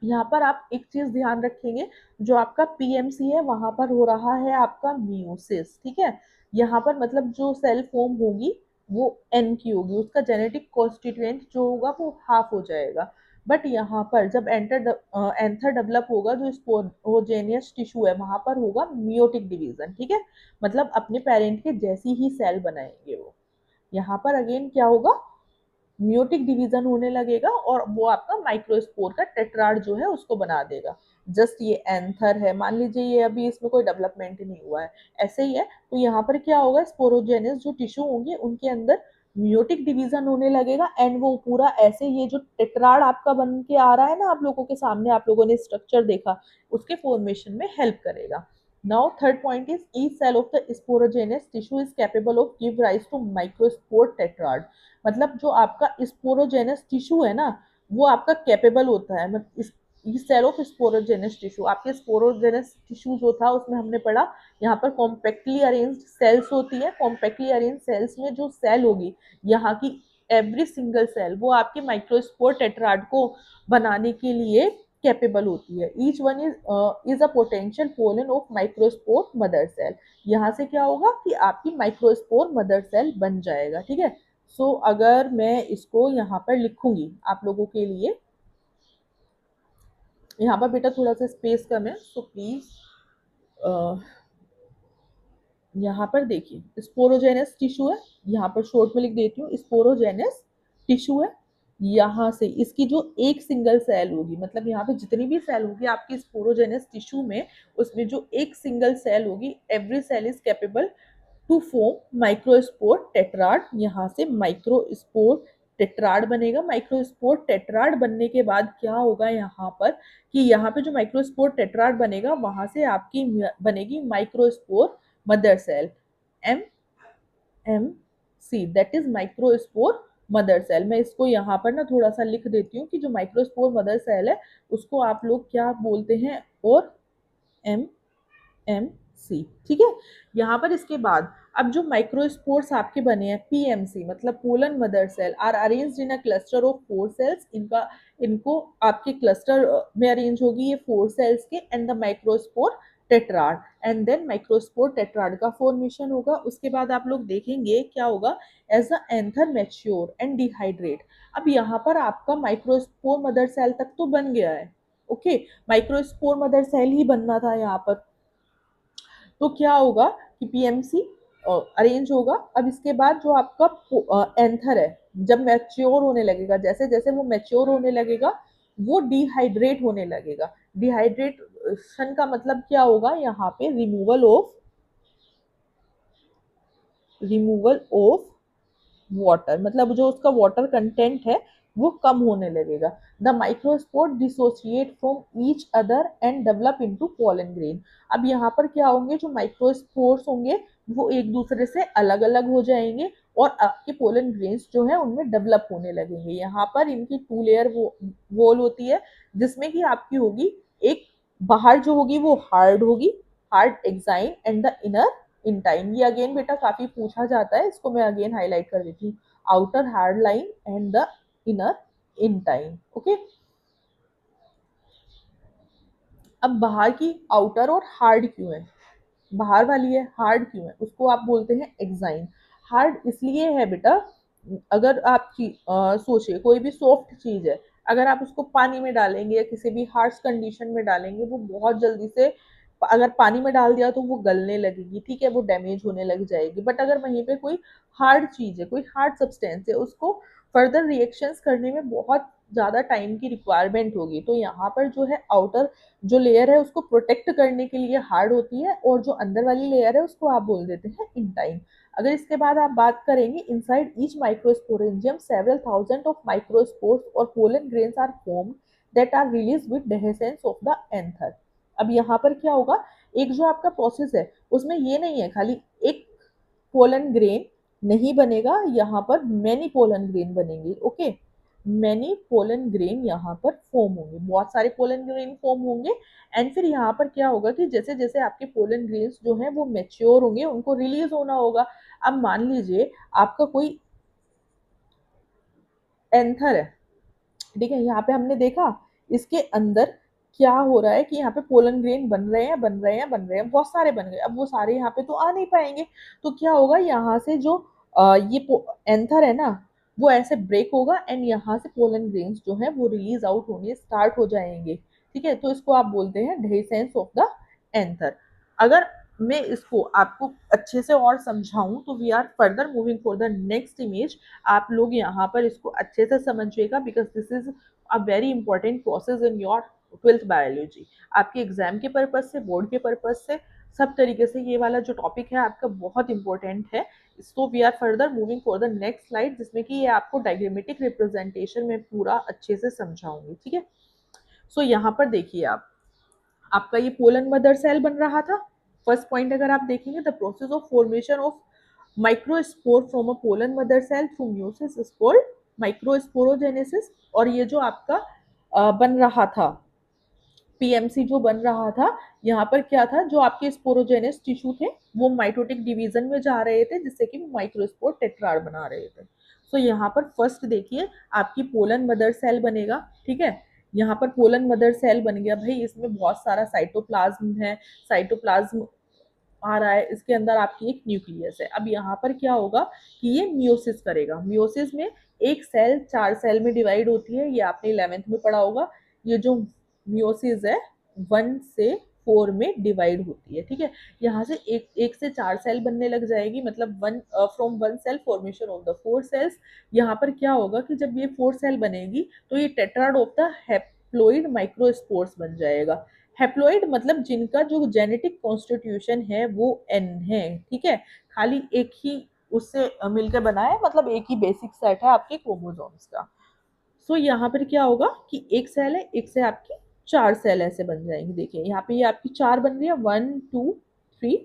यहाँ पर आप एक चीज ध्यान रखेंगे, जो आपका पीएमसी है वहां पर हो रहा है आपका मियोसिस, ठीक है। यहाँ पर मतलब जो सेल फॉर्म होगी वो एन की होगी, उसका जेनेटिक कॉन्स्टिट्यूएंट जो होगा वो हाफ हो जाएगा। बट यहाँ पर जब एंथर डेवलप होगा, जो स्पोरोजेनियस टिश्यू है वहां पर होगा मियोटिक डिवीजन, ठीक है, मतलब अपने पेरेंट के जैसी ही सेल बनाएंगे वो। यहाँ पर अगेन क्या होगा, म्यूटिक डिवीजन होने लगेगा, और वो आपका माइक्रोस्पोर का टेट्राड जो है उसको बना देगा। जस्ट ये एंथर है, मान लीजिए ये अभी इसमें कोई डेवलपमेंट नहीं हुआ है, ऐसे ही है, तो यहाँ पर क्या होगा, स्पोरोजेनिस जो टिश्यू होंगे उनके अंदर म्यूटिक डिवीजन होने लगेगा, एंड वो पूरा ऐसे, ये जो टेट्राड आपका बन के आ रहा है ना आप लोगों के सामने, आप लोगों ने स्ट्रक्चर देखा, उसके फॉर्मेशन में हेल्प करेगा। Now third point is each cell of the sporogenous tissue is capable of give rise to microspore tetrad. मतलब जो आपका स्पोरोजेनस टिश्यू है ना, वो आपका कैपेबल होता है, मतलब इस सेल ऑफ स्पोरोजेनस टिश्यू, आपके स्पोरोजेनस टिश्यू जो था उसमें हमने पढ़ा, यहाँ पर कॉम्पैक्टली अरेंज्ड सेल्स होती है, कॉम्पैक्टली अरेंज सेल्स में जो सेल होगी, यहाँ की एवरी सिंगल सेल वो आपके माइक्रोस्पोर टेट्राड को बनाने के लिए कैपेबल होती है। Each one is a potential pollen of microspore mother cell. यहाँ से क्या होगा कि आपकी माइक्रोस्पोर मदर सेल बन जाएगा, ठीक है। अगर मैं इसको यहाँ पर लिखूंगी आप लोगों के लिए, यहाँ पर बेटा थोड़ा सा स्पेस कम है, सो प्लीज यहाँ पर देखिए, स्पोरोजेनस टिश्यू है, यहाँ पर शॉर्ट में लिख देती हूँ, स्पोरोजेनस टिश्यू है। यहाँ से इसकी जो एक सिंगल सेल होगी, मतलब यहाँ पे जितनी भी सेल होगी आपकी स्पोरोजेनस टिश्यू में, उसमें जो एक सिंगल सेल होगी, every cell is capable to form microspore tetrad. यहाँ से माइक्रोस्पोर टेट्राड बनेगा। माइक्रोस्पोर टेट्राड बनने के बाद क्या होगा यहाँ पर, कि यहाँ पे जो माइक्रोस्पोर टेट्राड बनेगा वहां से आपकी बनेगी microspore mother cell, M M C, that is microspore mother cell. मैं इसको यहाँ पर ना थोड़ा सा लिख देती हूँ कि जो माइक्रोस्पोर मदर सेल है उसको आप लोग क्या बोलते हैं, और एम एम सी, ठीक है। यहाँ पर इसके बाद अब जो माइक्रोस्पोर्स आपके बने हैं पीएमसी, मतलब pollen mother cell are arranged in a cluster of 4 cells, इनका इनको आपके क्लस्टर में अरेंज होगी ये 4 सेल्स के, and the microspore tetrad, and then microspore tetrad का फॉर्मेशन होगा। उसके बाद आप लोग देखेंगे क्या होगा, as the anther mature and dehydrate. अब यहाँ पर आपका माइक्रोस्पोर मदर सेल तक तो बन गया है, ओके, माइक्रोस्पोर मदर सेल ही बनना था यहाँ पर। तो क्या होगा कि पीएमसी अरेंज होगा। अब इसके बाद जो आपका एंथर है, जब मैच्योर होने लगेगा, जैसे जैसे वो मैच्योर होने लगेगा वो डिहाइड्रेट होने लगेगा। डिहाइड्रेशन का मतलब क्या होगा, यहाँ पे रिमूवल ऑफ वाटर, मतलब जो उसका वाटर कंटेंट है वो कम होने लगेगा। The microspore dissociate from each other and develop into pollen grain. अब यहाँ पर क्या होंगे, जो माइक्रोस्पोर्स होंगे वो एक दूसरे से अलग अलग हो जाएंगे और आपके पोलन ग्रेन्स जो है उनमें डेवलप होने लगेंगे। यहाँ पर इनकी टू लेयर वॉल होती है, जिसमें कि आपकी होगी एक, बाहर जो होगी वो हार्ड होगी, hard exine, and the inner intine. ये अगेन बेटा काफी पूछा जाता है, इसको मैं अगेन हाईलाइट कर देती हूँ। Outer hard line and the inner intine. Okay, अब बाहर की आउटर और हार्ड क्यों है, बाहर वाली है हार्ड क्यों है, उसको आप बोलते हैं एक्साइन। हार्ड इसलिए है बेटा, अगर आप सोचिए कोई भी सॉफ्ट चीज है, अगर आप उसको पानी में डालेंगे या किसी भी हार्श कंडीशन में डालेंगे वो बहुत जल्दी से, अगर पानी में डाल दिया तो वो गलने लगेगी, ठीक है, वो डैमेज होने लग जाएगी। बट अगर वहीं पे कोई हार्ड चीज है, कोई हार्ड सब्सटेंस है, उसको फर्दर रिएक्शंस करने में बहुत ज्यादा टाइम की रिक्वायरमेंट होगी, तो यहाँ पर जो है आउटर जो लेयर है उसको प्रोटेक्ट करने के लिए हार्ड होती है, और जो अंदर वाली लेयर है उसको आप बोल देते हैं इंटाइन। अगर इसके बाद आप बात करेंगे, inside each microsporangium several thousand of microspores और pollen grains are formed that are release with dehiscence of the anther. अब यहाँ पर क्या होगा, एक जो आपका प्रोसेस है उसमें ये नहीं है खाली एक पोलन ग्रेन नहीं बनेगा, यहाँ पर मैनी पोलन ग्रेन बनेंगे। ओके, मैनी पोलन ग्रेन यहाँ पर फॉर्म होंगे, बहुत सारे पोलन ग्रेन फॉर्म होंगे। एंड फिर यहाँ पर क्या होगा कि जैसे जैसे आपके पोलन ग्रेन्स जो हैं वो मेच्योर होंगे, उनको रिलीज होना होगा। अब मान लीजिए आपका कोई एंथर है, ठीक है, यहाँ पे हमने देखा इसके अंदर क्या हो रहा है कि यहाँ पे पोलन ग्रेन बन रहे हैं, बन रहे हैं, बन रहे हैं, बहुत सारे बन गए। अब वो सारे यहाँ पे तो आ नहीं पाएंगे, तो क्या होगा, यहाँ से जो ये एंथर है ना, वो ऐसे ब्रेक होगा एंड यहाँ से पोलन ग्रेन्स जो है वो रिलीज आउट होने स्टार्ट हो जाएंगे। ठीक है, तो इसको आप बोलते हैं डेhiscence ऑफ द एंथर। अगर मैं इसको आपको अच्छे से और समझाऊं तो we are further moving for the next image. आप लोग यहाँ पर इसको अच्छे से समझिएगा, because this is a very important process in your twelfth biology. आपके एग्जाम के पर्पज से, बोर्ड के पर्पज से, सब तरीके से ये वाला जो टॉपिक है आपका बहुत इंपॉर्टेंट है। So we are further moving for the next slide, जिसमें कि ये आपको डायग्रामेटिक रिप्रेजेंटेशन में पूरा अच्छे से समझाऊंगी। ठीक है, सो यहाँ पर देखिए आप, आपका ये पोलन मदर सेल बन रहा था। फर्स्ट पॉइंट अगर आप देखेंगे, the process of formation of microspore from a pollen mother cell through meiosis is called microsporogenesis. और ये जो आपका बन रहा था, पीएमसी जो बन रहा था, यहाँ पर क्या था, जो आपके स्पोरोजेनस टिश्यू थे वो माइटोटिक डिवीजन में जा रहे थे, जिससे कि माइक्रोस्पोर टेट्राड बना रहे थे। तो यहाँ पर फर्स्ट देखिए आपकी पोलन मदर सेल बनेगा। ठीक है, यहाँ पर पोलन मदर सेल बन गया भाई, इसमें बहुत सारा साइटोप्लाज्म है, साइटोप्लाज्म आ रहा है, इसके अंदर आपकी एक न्यूक्लियस है। अब यहाँ पर क्या होगा कि ये मियोसिस करेगा। मियोसिस में एक सेल 4 सेल में डिवाइड होती है, ये आपने 11th में पढ़ा होगा। ये जो मियोसिस है 1 से 4 में डिवाइड होती है। ठीक है, यहाँ से एक से 4 सेल बनने लग जाएगी, मतलब one from 1 cell formation of the 4 cells. यहाँ पर क्या होगा कि जब ये 4 सेल बनेगी तो ये tetrad of the haploid microspores बन जाएगा। हैप्लोइड मतलब जिनका जो जेनेटिक कॉन्स्टिट्यूशन है वो एन है। ठीक है, खाली एक ही उससे मिलकर बना है, मतलब एक ही बेसिक सेट है आपके क्रोमोसोम्स का। सो यहाँ पर क्या होगा कि एक सेल है, एक से आपकी 4 सेल ऐसे बन जाएंगे। देखिए यहाँ पे ये आपकी 4 बन रही है, 1 2 3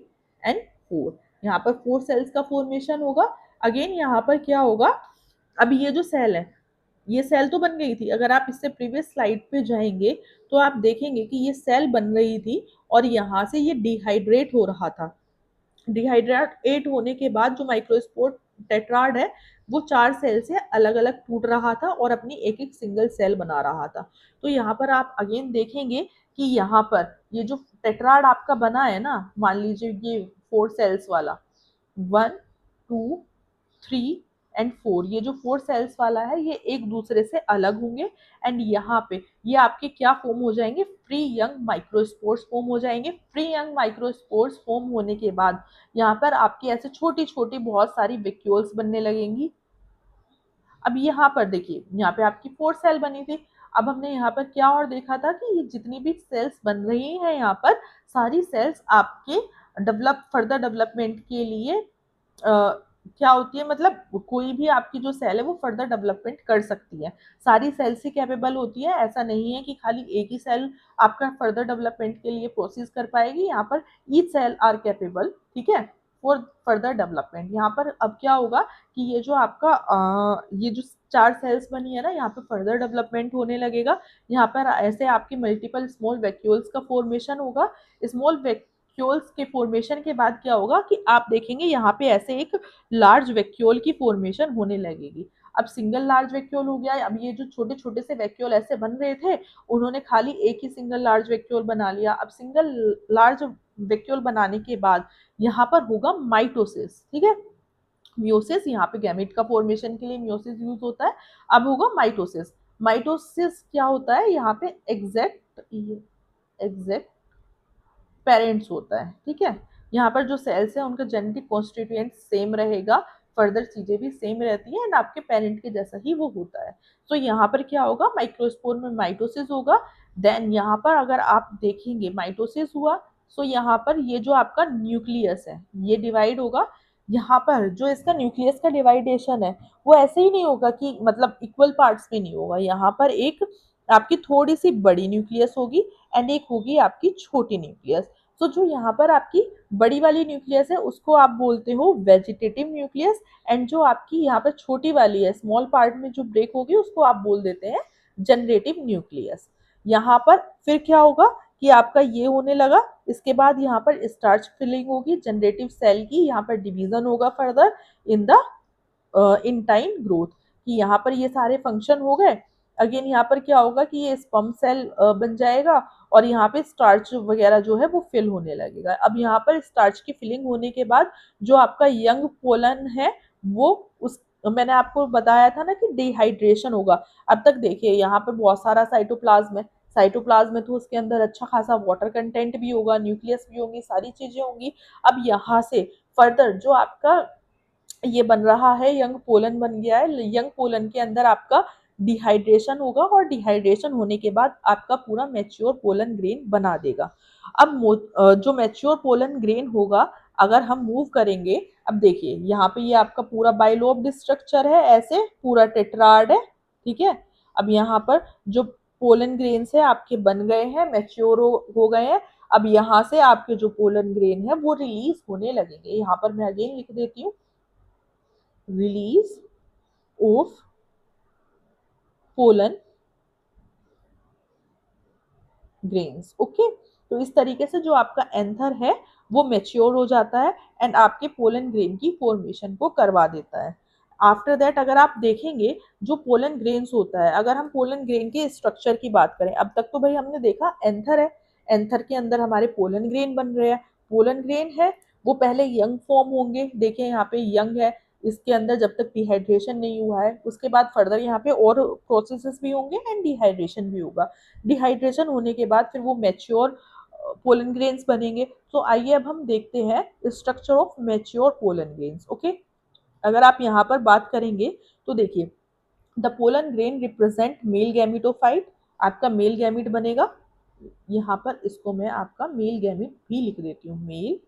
एंड 4। यहाँ पर 4 सेल्स का फॉर्मेशन होगा। अगेन यहाँ पर क्या होगा, अभी ये जो सेल है, ये सेल तो बन गई थी। अगर आप इससे प्रीवियस स्लाइड पे जाएंगे तो आप देखेंगे कि ये सेल बन रही थी और यहाँ से ये डिहाइड्रेट हो रहा था। डिहाइड्रेट होने के बाद जो माइक्रोस्पोर टेट्राड है वो 4 सेल से अलग अलग टूट रहा था और अपनी एक एक सिंगल सेल बना रहा था। तो यहाँ पर आप अगेन देखेंगे कि यहाँ पर ये जो टेट्राड आपका बना है ना, मान लीजिए ये 4 सेल्स वाला, 1 2 3 एंड 4, ये जो 4 सेल्स वाला है ये एक दूसरे से अलग होंगे एंड यहाँ पे ये आपके क्या फॉर्म हो जाएंगे, फ्री यंग माइक्रोस्पोर्स फॉर्म हो जाएंगे। फ्री यंग माइक्रोस्पोर्स फॉर्म होने के बाद यहाँ पर आपकी ऐसे छोटी छोटी बहुत सारी वैक्यूल्स बनने लगेंगी। अब यहाँ पर देखिए, यहाँ पे आपकी 4 सेल बनी थी। अब हमने यहाँ पर क्या और देखा था कि ये जितनी भी सेल्स बन रही हैं यहाँ पर, सारी सेल्स आपके फर्दर डेवलपमेंट के लिए क्या होती है, मतलब कोई भी आपकी जो सेल है वो फर्दर डेवलपमेंट कर सकती है। सारी सेल से कैपेबल होती है, ऐसा नहीं है कि खाली एक ही सेल आपका फर्दर डेवलपमेंट के लिए प्रोसेस कर पाएगी। यहाँ पर ईच सेल आर कैपेबल, ठीक है, फॉर फर्दर डेवलपमेंट। यहाँ पर अब क्या होगा कि ये जो आपका ये जो 4 सेल्स बनी है ना, यहाँ पे फर्दर डेवलपमेंट होने लगेगा। यहाँ पर ऐसे आपके मल्टीपल स्मॉल वैक्यूल्स का फॉर्मेशन होगा। स्मॉल वैक्यूल्स के फॉर्मेशन के बाद क्या होगा कि आप देखेंगे यहाँ पे ऐसे एक लार्ज वैक्यूल की फॉर्मेशन होने लगेगी। अब सिंगल लार्ज वैक्यूल हो गया। अब ये जो छोटे छोटे से वैक्यूल ऐसे बन रहे थे, उन्होंने खाली एक ही सिंगल लार्ज वैक्यूल बना लिया। अब सिंगल लार्ज वैक्यूल बनाने के बाद यहाँ पर होगा माइटोसिस, ठीक है। मियोसिस, यहाँ पे गैमेट का फॉर्मेशन के लिए मियोसिस यूज होता है। अब होगा माइटोसिस। माइटोसिस क्या होता है, यहाँ पे एग्जैक्ट पेरेंट्स होता है, ठीक है। यहाँ पर जो सेल्स है उनका जेनेटिक कॉन्स्टिट्यूएंट सेम रहेगा, फर्दर चीजें भी सेम रहती है एंड आपके पेरेंट के जैसा ही वो होता है। तो यहाँ पर क्या होगा, माइक्रोस्पोर में माइटोसिस होगा। देन यहाँ पर अगर आप देखेंगे माइटोसिस हुआ, तो यहाँ पर ये जो आपका न्यूक्लियस है ये डिवाइड होगा। यहाँ पर जो इसका न्यूक्लियस का डिवाइडेशन है वो ऐसे ही नहीं होगा कि मतलब इक्वल पार्ट्स में नहीं होगा। यहाँ पर एक आपकी थोड़ी सी बड़ी न्यूक्लियस होगी एंड एक होगी आपकी छोटी न्यूक्लियस। तो जो यहाँ पर आपकी बड़ी वाली न्यूक्लियस है उसको आप बोलते हो वेजिटेटिव न्यूक्लियस, एंड जो आपकी यहाँ पर छोटी वाली है स्मॉल पार्ट में जो ब्रेक होगी उसको आप बोल देते हैं जनरेटिव न्यूक्लियस। यहाँ पर फिर क्या होगा कि आपका ये होने लगा, इसके बाद यहाँ पर स्टार्च फिलिंग होगी जनरेटिव सेल की, यहाँ पर डिवीजन होगा further in the in time growth, कि यहाँ पर ये सारे फंक्शन हो गए। अगेन यहाँ पर क्या होगा कि ये स्पर्म सेल बन जाएगा और यहाँ पे स्टार्च वगैरह जो है वो फिल होने लगेगा। अब यहाँ पर स्टार्च की फिलिंग होने के बाद जो आपका यंग पोलन है वो उस मैंने आपको बताया था ना कि डिहाइड्रेशन होगा। अब तक देखिए यहाँ पर बहुत सारा साइटोप्लाज्म है। साइटोप्लाज्म में तो उसके अंदर अच्छा खासा वाटर कंटेंट भी होगा, न्यूक्लियस भी होंगी, सारी चीजें होंगी। अब यहाँ से फर्दर जो आपका ये बन रहा है, यंग पोलन बन गया है। यंग पोलन के अंदर आपका डिहाइड्रेशन होगा और डिहाइड्रेशन होने के बाद आपका पूरा मैच्योर पोलन ग्रेन बना देगा। अब जो मैच्योर पोलन ग्रेन होगा, अगर हम मूव करेंगे, अब देखिए यहाँ पे ये आपका पूरा बाइलोब्ड स्ट्रक्चर है, ऐसे पूरा टेट्राड है, ठीक है। अब यहाँ पर जो पोलन ग्रेन्स है आपके बन गए हैं, मैच्योर हो गए हैं। अब यहाँ से आपके जो पोलन ग्रेन है वो रिलीज होने लगेंगे। यहाँ पर मैं अगेन लिख देती हूँ, release of pollen grains, okay. तो इस तरीके से जो आपका एंथर है वो मेच्योर हो जाता है एंड आपके पोलन ग्रेन की फॉर्मेशन को करवा देता है। आफ्टर दैट अगर आप देखेंगे जो पोलन ग्रेन्स होता है, अगर हम पोलन ग्रेन के स्ट्रक्चर की बात करें, अब तक तो भाई हमने देखा एंथर है, एंथर के अंदर हमारे पोलन ग्रेन बन रहे हैं। पोलन ग्रेन है वो पहले यंग फॉर्म होंगे, देखिए यहाँ पे यंग है, इसके अंदर जब तक डिहाइड्रेशन नहीं हुआ है, उसके बाद फर्दर यहाँ पे और प्रोसेसेस भी होंगे एंड डिहाइड्रेशन भी होगा। डिहाइड्रेशन होने के बाद फिर वो मैच्योर पोलन ग्रेन्स बनेंगे। तो आइए अब हम देखते हैं structure of mature pollen grains, okay. अगर आप यहाँ पर बात करेंगे तो देखिए, the pollen grain represent male gametophyte, आपका मेल गैमिट बनेगा। यहाँ पर इसको मैं आपका मेल गैमिट भी लिख देती हूँ, मेल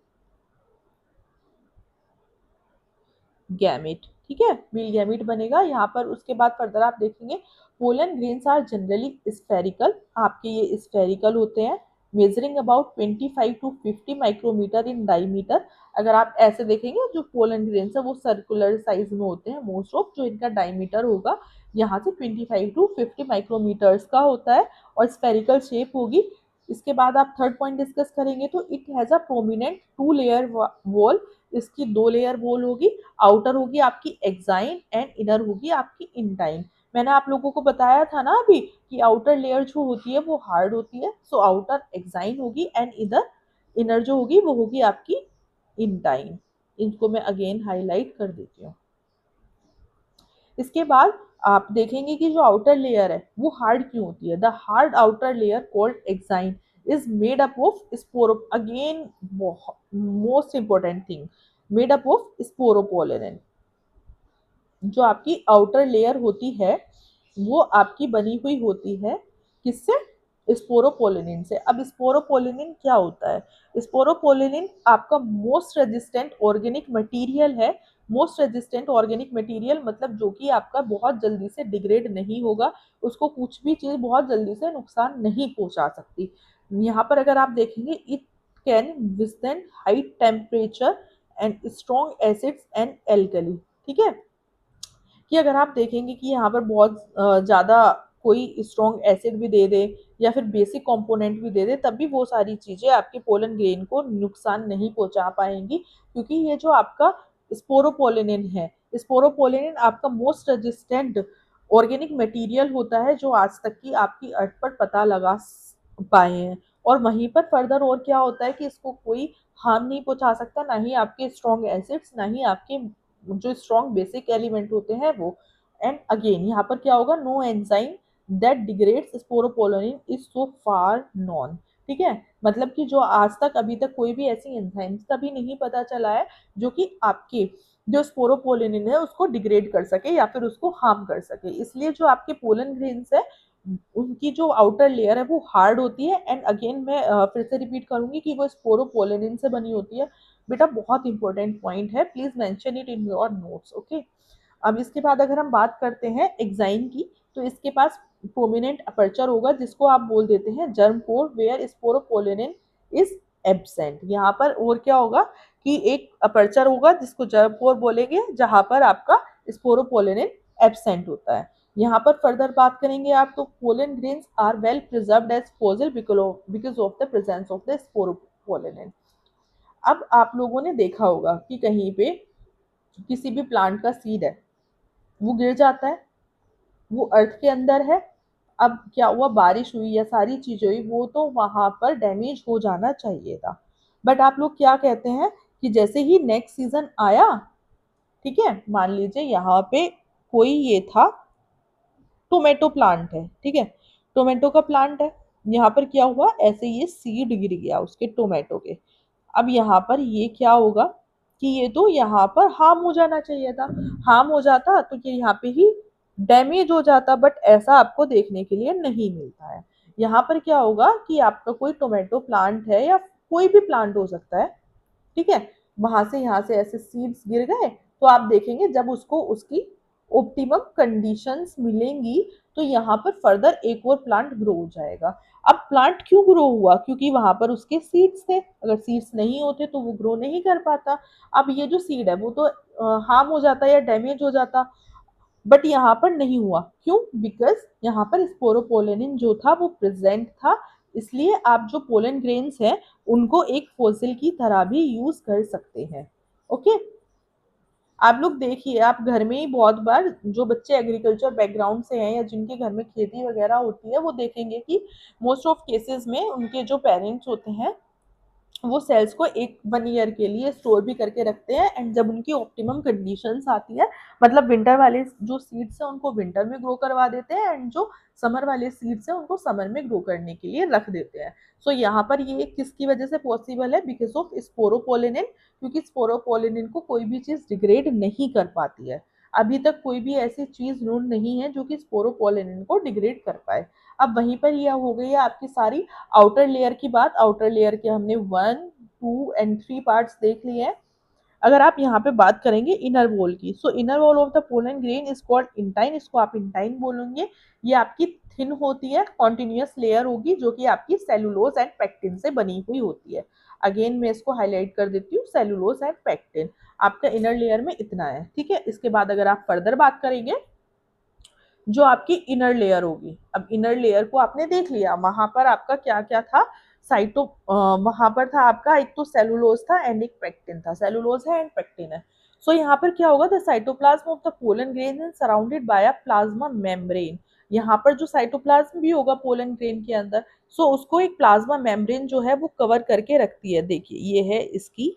गैमेट, ठीक है, मेल गैमेट बनेगा यहाँ पर। उसके बाद फर्दर आप देखेंगे pollen grains are generally spherical, आपके ये स्फेरिकल होते हैं, measuring about 25 to 50 micrometre in diameter. अगर आप ऐसे देखेंगे जो पोलन ग्रेन्स है वो सर्कुलर साइज में होते हैं मोस्ट ऑफ, जो इनका डायमीटर होगा यहाँ से 25 टू 50 माइक्रोमीटर्स का होता है और स्फेरिकल शेप होगी। इसके बाद आप थर्ड पॉइंट डिस्कस करेंगे तो it has a prominent 2 layer wall, इसकी 2 लेयर वॉल होगी। आउटर होगी आपकी एक्साइन एंड इनर होगी आपकी इंटाइन। मैंने आप लोगों को बताया था ना अभी कि आउटर लेयर जो होती है वो हार्ड होती है, सो आउटर एक्साइन होगी एंड इधर इनर जो होगी वो होगी आपकी इंटाइन। इनको मैं अगेन हाईलाइट कर देती हूँ। इसके बाद आप देखेंगे कि जो आउटर लेयर है वो हार्ड क्यों होती है। The hard outer layer called exine is made up of स्पोरो, again most important thing, made up of sporopollenin. जो आपकी आउटर लेयर होती है वो आपकी बनी हुई होती है किससे? स्पोरोपोलिनिन से। अब स्पोरोपोलिनिन क्या होता है? स्पोरोपोलिनिन आपका मोस्ट रेजिस्टेंट ऑर्गेनिक मटेरियल है। मोस्ट रेजिस्टेंट ऑर्गेनिक मटेरियल मतलब जो कि आपका बहुत जल्दी से डिग्रेड नहीं होगा, उसको कुछ भी चीज बहुत जल्दी से नुकसान नहीं पहुंचा सकती। यहाँ पर अगर आप देखेंगे, it can withstand high temperature and strong acids and alkali. ठीक है, कि अगर आप देखेंगे कि यहाँ पर बहुत ज़्यादा कोई स्ट्रॉन्ग एसिड भी दे दे या फिर बेसिक कंपोनेंट भी दे दे, तब भी वो सारी चीज़ें आपके पोलन ग्रेन को नुकसान नहीं पहुंचा पाएंगी, क्योंकि ये जो आपका स्पोरोपोलिनिन है, स्पोरोपोलिनिन आपका मोस्ट रेजिस्टेंट ऑर्गेनिक मटेरियल होता है जो आज तक की आपकी अर्थ पर पता लगा पाए हैं। और वहीं पर फर्दर और क्या होता है कि इसको कोई हार्म नहीं पहुंचा सकता, ना ही आपके स्ट्रॉन्ग एसिड्स, ना ही आपके जो स्ट्रॉन्ग बेसिक एलिमेंट होते हैं वो। एंड अगेन यहाँ पर क्या होगा, no enzyme that degrades sporopollenin is so far known. ठीक है, मतलब कि जो आज तक अभी तक कोई भी ऐसी एंजाइम्स का भी नहीं पता चला है जो कि आपके जो स्पोरोपोलिन है उसको डिग्रेड कर सके या फिर उसको हार्म कर सके। इसलिए जो आपके पोलन ग्रेन्स है उनकी जो आउटर लेयर है वो हार्ड होती है। एंड अगेन मैं फिर से रिपीट करूंगी कि वो स्पोरोपोलिन से बनी होती है। बेटा बहुत इंपॉर्टेंट पॉइंट है, please mention it in your notes. Okay, अब इसके बाद अगर हम बात करते हैं एक्साइन की, तो इसके पास प्रोमिनेंट अपर्चर होगा जिसको आप बोल देते हैं germ pore, where sporopollenin is absent. यहाँ पर और क्या होगा कि एक अपर्चर होगा जिसको जर्म पोर बोलेंगे, जहां पर आपका स्पोरोपोलिन एब्सेंट होता है। यहाँ पर फर्दर बात करेंगे आप, तो pollen grains are well preserved as fossil because of the presence of the sporopollenin. अब आप लोगों ने देखा होगा कि कहीं पे किसी भी प्लांट का सीड है वो गिर जाता है, वो अर्थ के अंदर है। अब क्या हुआ, बारिश हुई या सारी चीजें हुई, वो तो वहां पर डैमेज हो जाना चाहिए था। बट आप लोग क्या कहते हैं कि जैसे ही नेक्स्ट सीजन आया, ठीक है, मान लीजिए यहाँ पे कोई ये था टोमेटो प्लांट है, ठीक है, टोमेटो का प्लांट है, यहाँ पर क्या हुआ, ऐसे ये सीड गिर गया उसके टोमेटो के। अब यहाँ पर ये क्या होगा कि ये तो यहाँ पर हार्म हो जाना चाहिए था, हार्म हो जाता तो ये यहाँ पे ही डैमेज हो जाता, बट ऐसा आपको देखने के लिए नहीं मिलता है। यहाँ पर क्या होगा कि आपका कोई टोमेटो प्लांट है या कोई भी प्लांट हो सकता है, ठीक है, वहां से यहाँ से ऐसे सीड्स गिर गए, तो आप देखेंगे जब उसको उसकी ऑप्टिमम कंडीशंस मिलेंगी तो यहाँ पर फर्दर एक और प्लांट ग्रो हो जाएगा। अब प्लांट क्यों ग्रो हुआ? क्योंकि वहां पर उसके सीड्स थे, अगर सीड्स नहीं होते तो वो ग्रो नहीं कर पाता। अब ये जो सीड है वो तो हार्म हो जाता या डैमेज हो जाता, बट यहाँ पर नहीं हुआ। क्यों? बिकॉज यहाँ पर स्पोरोपोलेनिन जो था वो प्रेजेंट था। इसलिए आप जो पोलन ग्रेन्स हैं उनको एक फोसिल की तरह भी यूज कर सकते हैं। ओके, आप लोग देखिए, आप घर में ही बहुत बार जो बच्चे एग्रीकल्चर बैकग्राउंड से हैं या जिनके घर में खेती वगैरह होती है वो देखेंगे कि मोस्ट ऑफ केसेस में उनके जो पेरेंट्स होते हैं वो सेल्स को 1 ईयर के लिए स्टोर भी करके रखते हैं। एंड जब उनकी ऑप्टिमम कंडीशंस आती है, मतलब विंटर वाले जो सीड्स हैं उनको विंटर में ग्रो करवा देते हैं, एंड जो समर वाले सीड्स हैं उनको समर में ग्रो करने के लिए रख देते हैं। सो यहाँ पर ये किसकी वजह से पॉसिबल है? बिकॉज ऑफ स्पोरोपोलिनिन, क्योंकि स्पोरोपोलिनिन को कोई भी चीज डिग्रेड नहीं कर पाती है। अभी तक कोई भी ऐसी चीज नोन नहीं है जो कि स्पोरोपोलिनिन को डिग्रेड कर पाए। अब वहीं पर यह हो गई है आपकी सारी आउटर लेयर की बात। आउटर लेयर के हमने 1, 2 एंड 3 पार्ट्स देख लिए हैं। अगर आप यहाँ पे बात करेंगे इनर वॉल की, सो inner wall of the pollen grain is called intine, इसको आप इंटाइन बोलेंगे। ये आपकी थिन होती है, कॉन्टिन्यूस लेयर होगी जो कि आपकी सेलुलोज एंड पेक्टिन से बनी हुई होती है। अगेन मैं इसको हाईलाइट कर देती हूँ, सेलुलोज एंड पेक्टिन आपका इनर लेयर में इतना है। ठीक है, इसके बाद अगर आप फर्दर बात करेंगे जो आपकी इनर लेयर होगी, अब इनर लेयर को आपने देख लिया, वहां पर आपका क्या क्या था, साइटो वहां पर था आपका एक तो सेलुलोज था एंड एक पेक्टिन था, सेलुलोज है एंड पेक्टिन है। सो यहाँ पर क्या होगा, the cytoplasm of the pollen grain is surrounded by a plasma membrane. यहाँ पर जो साइटोप्लाज्म भी होगा पोलन ग्रेन के अंदर, सो उसको एक प्लाज्मा मेम्ब्रेन जो है वो कवर करके रखती है। देखिए ये है इसकी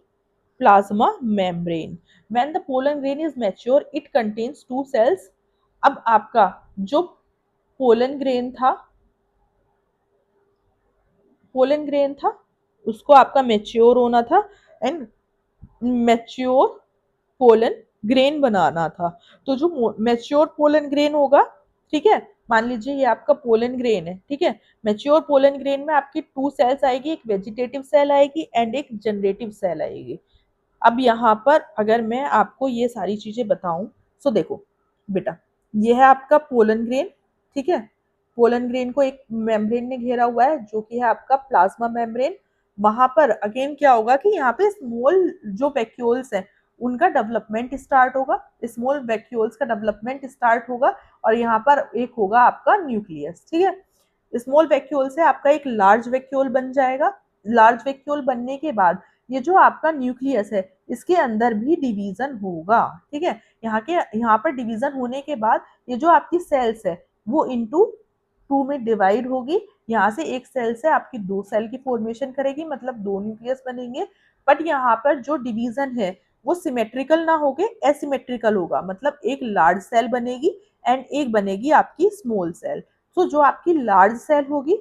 plasma membrane. When the pollen grain is mature, it contains two cells अब आपका जो पोलन ग्रेन था, पोलन ग्रेन था, उसको आपका मेच्योर होना था एंड मैच्योर पोलन ग्रेन बनाना था। तो जो मैच्योर पोलन ग्रेन होगा, ठीक है, मान लीजिए ये आपका पोलन ग्रेन है, ठीक है, मैच्योर पोलन ग्रेन में आपकी टू सेल्स आएगी, एक वेजिटेटिव सेल आएगी एंड एक जनरेटिव सेल आएगी। अब यहाँ पर अगर मैं आपको ये सारी चीजें बताऊं, तो देखो बेटा, ये है आपका पोलन ग्रेन, ठीक है, पोलन ग्रेन को एक मेम्ब्रेन ने घेरा हुआ है जो कि है आपका प्लाज्मा मेम्ब्रेन। वहां पर अगेन क्या होगा कि यहाँ पे स्मॉल जो वैक्यूल्स हैं उनका डेवलपमेंट स्टार्ट होगा, स्मॉल वैक्यूल्स का डेवलपमेंट स्टार्ट होगा और यहाँ पर एक होगा आपका न्यूक्लियस, ठीक है। स्मॉल वैक्यूल से आपका एक लार्ज वैक्यूल बन जाएगा। लार्ज वैक्यूल बनने के बाद ये जो आपका न्यूक्लियस है इसके अंदर भी डिवीजन होगा, ठीक है। यहाँ पर डिवीजन होने के बाद ये जो आपकी सेल्स है वो इनटू टू में डिवाइड होगी। यहाँ से एक सेल से आपकी दो सेल की फॉर्मेशन करेगी, मतलब दो न्यूक्लियस बनेंगे। बट यहाँ पर जो डिवीजन है वो सिमेट्रिकल ना होके एसिमेट्रिकल होगा, मतलब एक लार्ज सेल बनेगी एंड एक बनेगी आपकी स्मॉल सेल। तो जो आपकी लार्ज सेल होगी,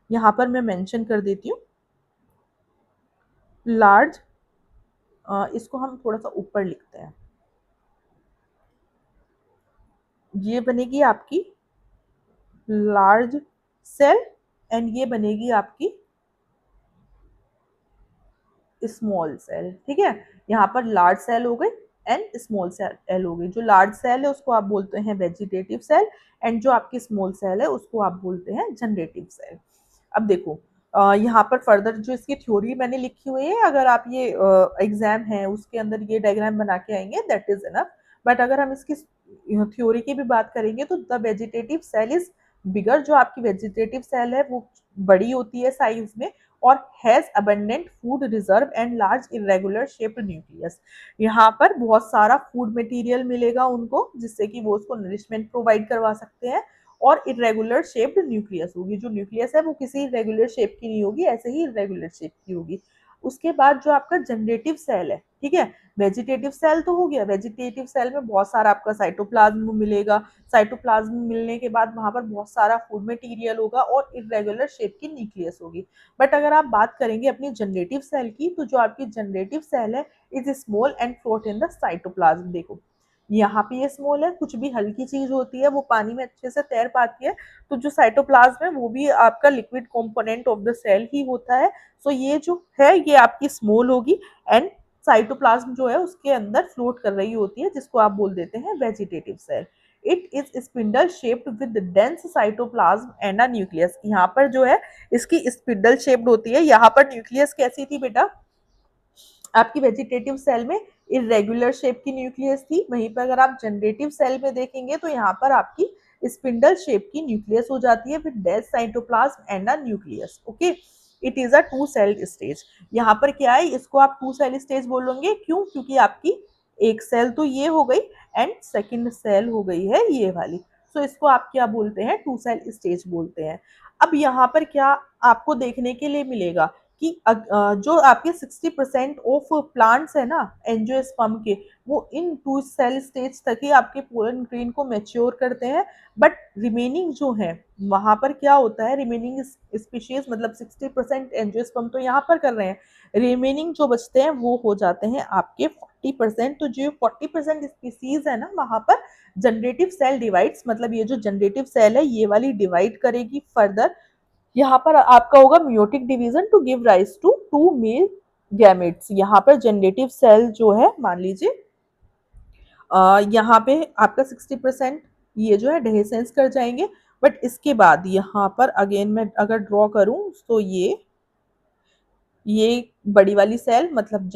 यहाँ पर मैं मेंशन कर देती हूँ लार्ज, इसको हम थोड़ा सा ऊपर लिखते हैं, ये बनेगी आपकी लार्ज सेल एंड ये बनेगी आपकी स्मॉल सेल, ठीक है। यहाँ पर लार्ज सेल हो गई एंड स्मॉल सेल हो गई। जो लार्ज सेल है उसको आप बोलते हैं वेजिटेटिव सेल एंड जो आपकी स्मॉल सेल है उसको आप बोलते हैं जनरेटिव सेल। अब देखो यहाँ पर फर्दर जो इसकी थ्योरी मैंने लिखी हुई है, अगर आप ये एग्जाम है उसके अंदर ये डायग्राम बना के आएंगे दैट इज इनफ। बट अगर हम इसकी थ्योरी की भी बात करेंगे तो the vegetative cell is bigger, जो आपकी वेजिटेटिव सेल है वो बड़ी होती है साइज में और has abundant food reserve and large irregular shaped nucleus. यहाँ पर बहुत सारा फूड मटेरियल मिलेगा उनको जिससे कि वो उसको नरिशमेंट प्रोवाइड करवा सकते हैं। और इरेगुलर शेप्ड न्यूक्लियस होगी, जो न्यूक्लियस है वो किसी रेगुलर शेप की नहीं होगी, ऐसे ही इरेगुलर शेप की होगी। उसके बाद जो आपका जनरेटिव सेल है, ठीक है, वेजिटेटिव सेल तो हो गया, वेजिटेटिव सेल में बहुत सारा आपका साइटोप्लाज्म मिलेगा। साइटोप्लाज्म मिलने के बाद वहां पर बहुत सारा फूड मटेरियल होगा और इरेगुलर शेप की न्यूक्लियस होगी। बट अगर आप बात करेंगे अपनी जनरेटिव सेल की, तो जो आपकी जनरेटिव सेल है is small and float in the cytoplasm. देखो यहाँ पे ये स्मॉल है, कुछ भी हल्की चीज होती है वो पानी में अच्छे से तैर पाती है, तो जो साइटोप्लाज्म है वो भी आपका liquid component of the cell ही होता है। सो ये जो है ये आपकी स्मॉल होगी एंड साइटोप्लाज्म जो है उसके अंदर फ्लोट कर रही होती है, जिसको आप बोल देते हैं vegetative cell. It is spindle shaped with dense cytoplasm and a nucleus. यहाँ पर जो है इसकी स्पिंडल शेप्ड होती है। यहाँ पर न्यूक्लियस कैसी थी बेटा, आपकी वेजिटेटिव सेल में इरेगुलर शेप की न्यूक्लियस थी, वहीं पर अगर आप जनरेटिव सेल में देखेंगे तो यहाँ पर आपकी स्पिंडल शेप की न्यूक्लियस हो जाती है with dense cytoplasm and a nucleus. Okay, it is a two cell stage. यहाँ पर क्या है, इसको आप टू सेल स्टेज बोलोगे, क्यों, क्योंकि आपकी एक सेल तो ये हो गई एंड सेकंड सेल हो गई है ये वाली। सो इसको आप क्या बोलते हैं, टू सेल स्टेज बोलते हैं। अब यहाँ पर क्या आपको देखने के लिए मिलेगा कि जो आपके 60% ऑफ प्लांट्स है ना एंजियोस्पर्म के, वो इन टू सेल स्टेज तक ही आपके पोलन ग्रेन को मैच्योर करते हैं। बट रिमेनिंग जो है वहां पर क्या होता है, रिमेनिंग स्पीशीज मतलब 60% एंजियोस्पर्म तो यहाँ पर कर रहे हैं, रिमेनिंग जो बचते हैं वो हो जाते हैं आपके 40%। तो जो 40% स्पीसीज है ना वहां पर जनरेटिव सेल डिवाइड्स, मतलब ये जो जनरेटिव सेल है ये वाली डिवाइड करेगी फर्दर। यहाँ पर आपका होगा mitotic division to give rise to two male gametes. यहाँ पर जनरेटिव सेल जो है मान लीजिए यहाँ पे आपका 60% ये जो है डेhiscence कर जाएंगे। बट इसके बाद यहाँ पर अगेन मैं अगर ड्रॉ करूं तो ये बड़ी वाली सेल मतलब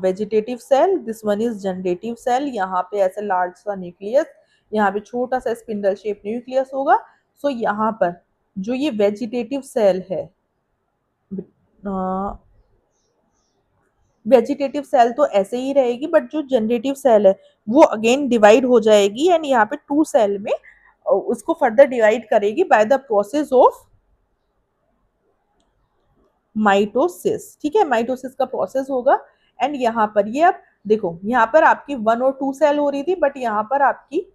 vegetative cell, this one is generative cell. यहाँ पे ऐसे लार्ज सा न्यूक्लियस, यहाँ पे छोटा सा स्पिंडल शेप न्यूक्लियस होगा। सो यहाँ पर जो ये वेजिटेटिव सेल है, वेजिटेटिव सेल तो ऐसे ही रहेगी, बट जो जनरेटिव सेल है वो अगेन डिवाइड हो जाएगी एंड यहाँ पे टू सेल में उसको फर्दर डिवाइड करेगी by the process of mitosis. ठीक है, माइटोसिस का प्रोसेस होगा। एंड यहाँ पर ये, अब देखो यहाँ पर आपकी वन और टू सेल हो रही थी, बट यहाँ पर आपकी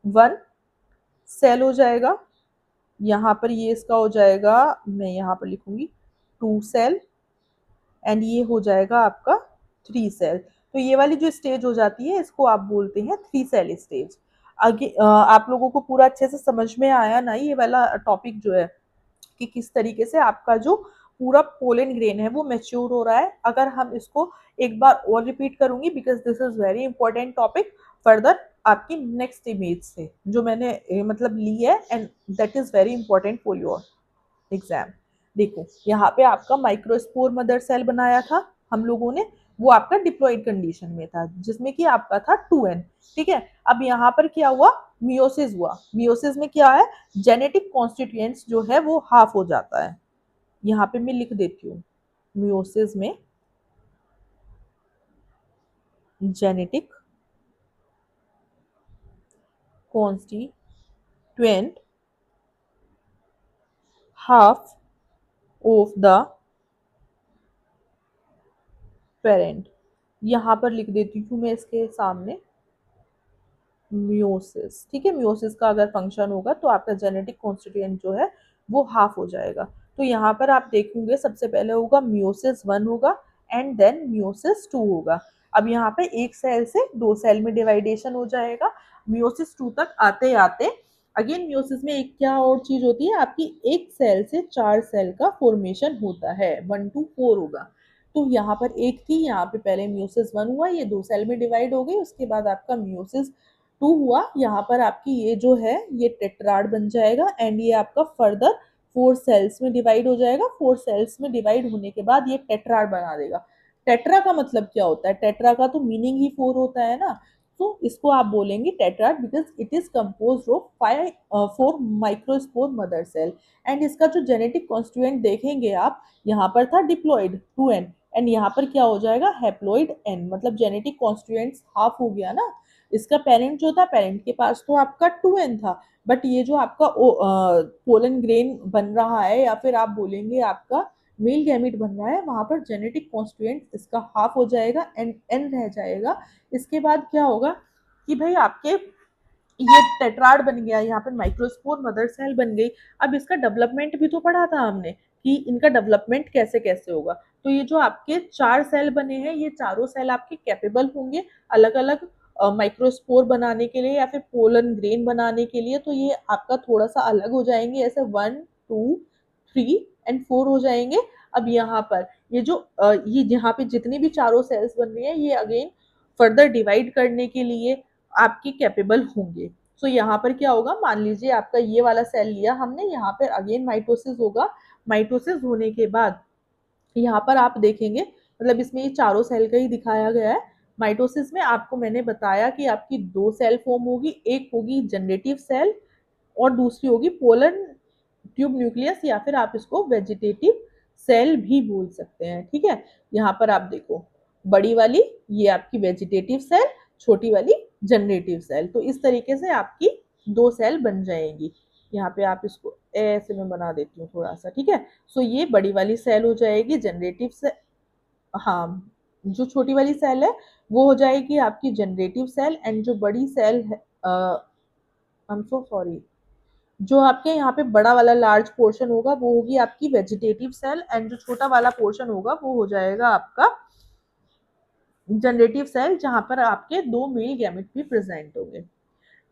वन सेल हो जाएगा, यहाँ पर ये इसका हो जाएगा, मैं यहाँ पर लिखूंगी 2 सेल, एंड ये हो जाएगा आपका 3 सेल। तो ये वाली जो स्टेज हो जाती है इसको आप बोलते हैं 3 सेल स्टेज। आगे आप लोगों को पूरा अच्छे से समझ में आया ना ये वाला टॉपिक जो है, कि किस तरीके से आपका जो पूरा पोलन ग्रेन है वो मैच्योर हो रहा है। अगर हम इसको एक बार और रिपीट करूंगी, because this is very important topic further आपकी नेक्स्ट इमेज से जो मैंने मतलब ली है, and that is very important for your exam. देखो यहाँ पे आपका माइक्रोस्पोर मदर सेल बनाया था हम लोगों ने, वो आपका डिप्लॉइड कंडीशन में था जिसमें कि आपका था 2n। ठीक है, अब यहाँ पर क्या हुआ, मियोसिस हुआ। मियोसिस में क्या है, जेनेटिक कॉन्स्टिट्यूएंट्स जो है वो हाफ हो जाता है। यहाँ पे मैं लिख देती हूँ, मियोसिस में genetic constituent half of the parent. यहाँ पर लिख देती हूँ मैं इसके सामने मियोसिस। ठीक है, मियोसिस का अगर फंक्शन होगा तो आपका जेनेटिक कॉन्स्टिट्यूएंट जो है वो हाफ हो जाएगा। तो यहाँ पर आप देखेंगे सबसे पहले होगा मियोसिस 1 होगा, एंड देन मियोसिस 2 होगा। अब यहाँ पे एक सेल से 2 सेल में डिवाइडेशन हो जाएगा। मियोसिस 2 तक आते आते अगेन मियोसिस में एक क्या और चीज होती है, आपकी एक सेल से 4 सेल का फॉर्मेशन होता है, 1 to 4 होगा। तो यहाँ पर एक थी, यहाँ पे पहले मियोसिस 1 हुआ, ये 2 सेल में डिवाइड हो गई, उसके बाद आपका मियोसिस 2 हुआ। यहाँ पर आपकी ये जो है ये टेट्राड बन जाएगा, एंड ये आपका फर्दर 4 सेल्स में डिवाइड हो जाएगा। 4 सेल्स में डिवाइड होने के बाद ये टेट्राड बना देगा। टेट्रा का मतलब क्या होता है, टेट्रा का तो मीनिंग ही 4 होता है ना। तो इसको आप बोलेंगे tetrad because it is compose of 4 microspore mother cell. And इसका जो जेनेटिक कॉन्स्टिट्यूएंट देखेंगे आप, यहाँ पर था डिप्लॉइड 2n, एंड यहाँ पर क्या हो जाएगा, हैप्लॉइड n, मतलब जेनेटिक कॉन्स्टिट्यूएंट्स हाफ हो गया ना। इसका पेरेंट जो था, पेरेंट के पास तो आपका 2n था, बट ये जो आपका पोलन ग्रेन बन रहा है, या फिर आप बोलेंगे आपका मेल गैमिट बन रहा है, वहां पर जेनेटिक कॉन्स्टिट्यूएंट इसका हाफ हो जाएगा एंड n रह जाएगा। इसके बाद क्या होगा कि भाई आपके ये टेट्राड बन गया, यहाँ पर माइक्रोस्पोर मदर सेल बन गई। अब इसका डेवलपमेंट भी तो पढ़ा था हमने कि इनका डेवलपमेंट कैसे कैसे होगा। तो ये जो आपके 4 सेल बने हैं, ये चारों सेल आपके कैपेबल होंगे अलग अलग माइक्रोस्पोर बनाने के लिए या फिर पोलन ग्रेन बनाने के लिए। तो ये आपका थोड़ा सा अलग हो जाएंगे, ऐसे 1 2 3 एंड 4 हो जाएंगे। अब यहाँ पर ये जो ये यहाँ पे जितनी भी चारों सेल्स बन रही है, ये अगेन फर्दर डिवाइड करने के लिए आपके कैपेबल होंगे। तो यहाँ पर क्या होगा, मान लीजिए आपका ये वाला सेल लिया हमने, यहाँ पर अगेन माइटोसिस होगा। माइटोसिस होने के बाद यहाँ पर आप देखेंगे, मतलब इसमें ये चारों सेल का ही दिखाया गया है। माइटोसिस में आपको मैंने बताया कि आपकी 2 सेल फॉर्म होगी, एक होगी जनरेटिव सेल और दूसरी होगी पोलन ट्यूब न्यूक्लियस, या फिर आप इसको वेजिटेटिव सेल भी बोल सकते हैं। ठीक है, यहाँ पर आप देखो बड़ी वाली ये आपकी वेजिटेटिव सेल, छोटी वाली जनरेटिव सेल। तो इस तरीके से आपकी 2 सेल बन जाएंगी। यहाँ पे आप इसको ऐसे में बना देती हूँ थोड़ा सा। ठीक है, सो ये बड़ी वाली सेल हो जाएगी जनरेटिव से, हाँ, जो छोटी वाली सेल है वो हो जाएगी आपकी जनरेटिव सेल, एंड जो बड़ी सेल है आई एम सो सॉरी, जो आपके यहाँ पे बड़ा वाला लार्ज पोर्शन होगा वो होगी आपकी वेजिटेटिव सेल, एंड जो छोटा वाला पोर्शन होगा वो हो जाएगा आपका जनरेटिव सेल, जहां पर आपके 2 मेल गैमेट भी प्रेजेंट होंगे।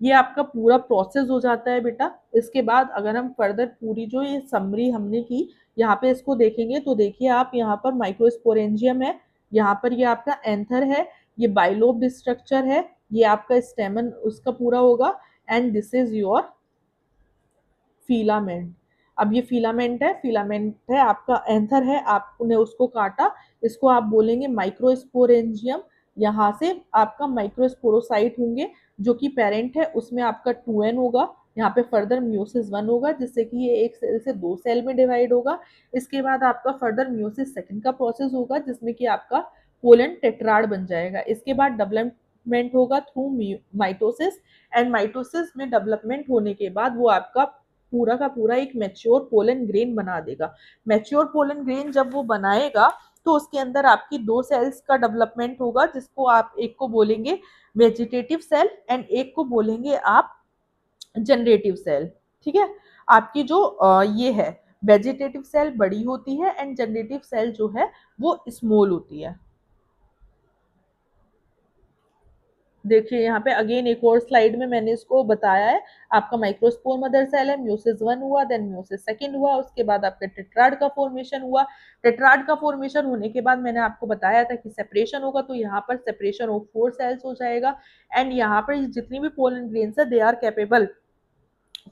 ये आपका पूरा प्रोसेस हो जाता है बेटा। इसके बाद अगर हम फर्दर पूरी जो ये समरी हमने की, यहाँ पे इसको देखेंगे तो देखिए आप, यहाँ पर माइक्रोस्पोरेंजियम है, यहाँ पर ये आपका एंथर है, ये बाइलोब स्ट्रक्चर है, ये आपका स्टेमन उसका पूरा होगा, and this is your filament. अब ये फिलामेंट है, फिलामेंट है आपका, एंथर है, आपने उसको काटा, इसको आप बोलेंगे माइक्रोस्पोरेंजियम। यहाँ से आपका माइक्रोस्पोरोसाइट होंगे, जो कि पेरेंट है, उसमें आपका 2n होगा। यहाँ पे फर्दर मियोसिस 1 होगा, जिससे कि ये एक सेल से 2 सेल में डिवाइड होगा। इसके बाद आपका फर्दर मियोसिस 2 का प्रोसेस होगा, जिसमें कि आपका पोलन टेट्राड बन जाएगा। इसके बाद डेवलपमेंट होगा थ्रू माइटोसिस, एंड माइटोसिस में डेवलपमेंट होने के बाद वो आपका पूरा का पूरा एक मैच्योर पोलन ग्रेन बना देगा। मैच्योर पोलन ग्रेन जब वो बनाएगा तो उसके अंदर आपकी 2 सेल्स का डेवलपमेंट होगा, जिसको आप एक को बोलेंगे वेजिटेटिव सेल एंड एक को बोलेंगे आप जनरेटिव सेल, ठीक है। आपकी जो ये है वेजिटेटिव सेल बड़ी होती है एंड जनरेटिव सेल जो है वो स्मॉल होती है। देखिए यहाँ पे अगेन एक और स्लाइड में मैंने इसको बताया है। आपका माइक्रोस्पोर मदर सेल है, म्यूसिस वन हुआ, देन म्यूसिस सेकंड हुआ, उसके बाद आपका टेट्राड का फॉर्मेशन हुआ। टेट्राड का फॉर्मेशन होने के बाद मैंने आपको बताया था कि सेपरेशन होगा, तो यहाँ पर सेपरेशन ऑफ 4 सेल्स हो जाएगा। एंड यहाँ पर जितनी भी पोलन ग्रेन्स है they are capable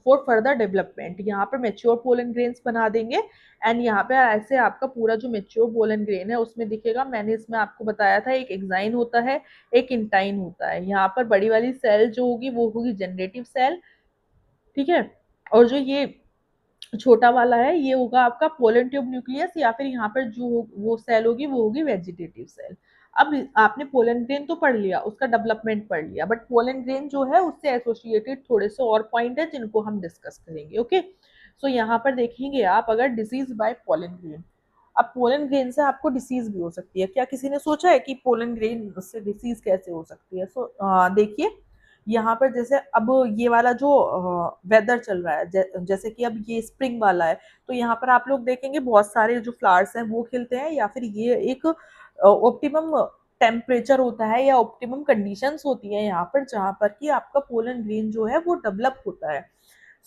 for further development. यहाँ पर मेच्योर पोलन ग्रेन्स बना देंगे एंड यहाँ पे ऐसे आपका पूरा जो मेच्योर पोलन ग्रेन है उसमें दिखेगा। मैंने इसमें आपको बताया था एक एक्साइन होता है, एक इंटाइन होता है। यहाँ पर बड़ी वाली सेल जो होगी वो होगी जनरेटिव सेल, ठीक है। और जो ये छोटा वाला है ये होगा आपका पोलन ट्यूब न्यूक्लियस, या फिर यहाँ पर जो वो सेल होगी वो होगी वेजिटेटिव सेल। अब आपने पोलन ग्रेन तो पढ़ लिया, उसका डेवलपमेंट पढ़ लिया, बट पोलन ग्रेन जो है उससे एसोसिएटेड थोड़े से और पॉइंट है जिनको हम डिस्कस करेंगे। ओके, सो यहाँ पर देखेंगे आप अगर डिजीज बाय पोलन ग्रेन। अब पोलन ग्रेन से आपको डिसीज भी हो सकती है। क्या किसी ने सोचा है कि पोलन ग्रेन से डिसीज कैसे हो सकती है? सो देखिए यहाँ पर जैसे अब ये वाला जो वेदर चल रहा है, जैसे कि अब ये स्प्रिंग वाला है, तो यहाँ पर आप लोग देखेंगे बहुत सारे जो फ्लावर्स हैं वो खिलते हैं, या फिर ये एक ऑप्टिमम टेम्परेचर होता है या ऑप्टिमम कंडीशंस होती है यहाँ पर, जहाँ पर कि आपका पोलन ग्रेन जो है वो डेवलप होता है।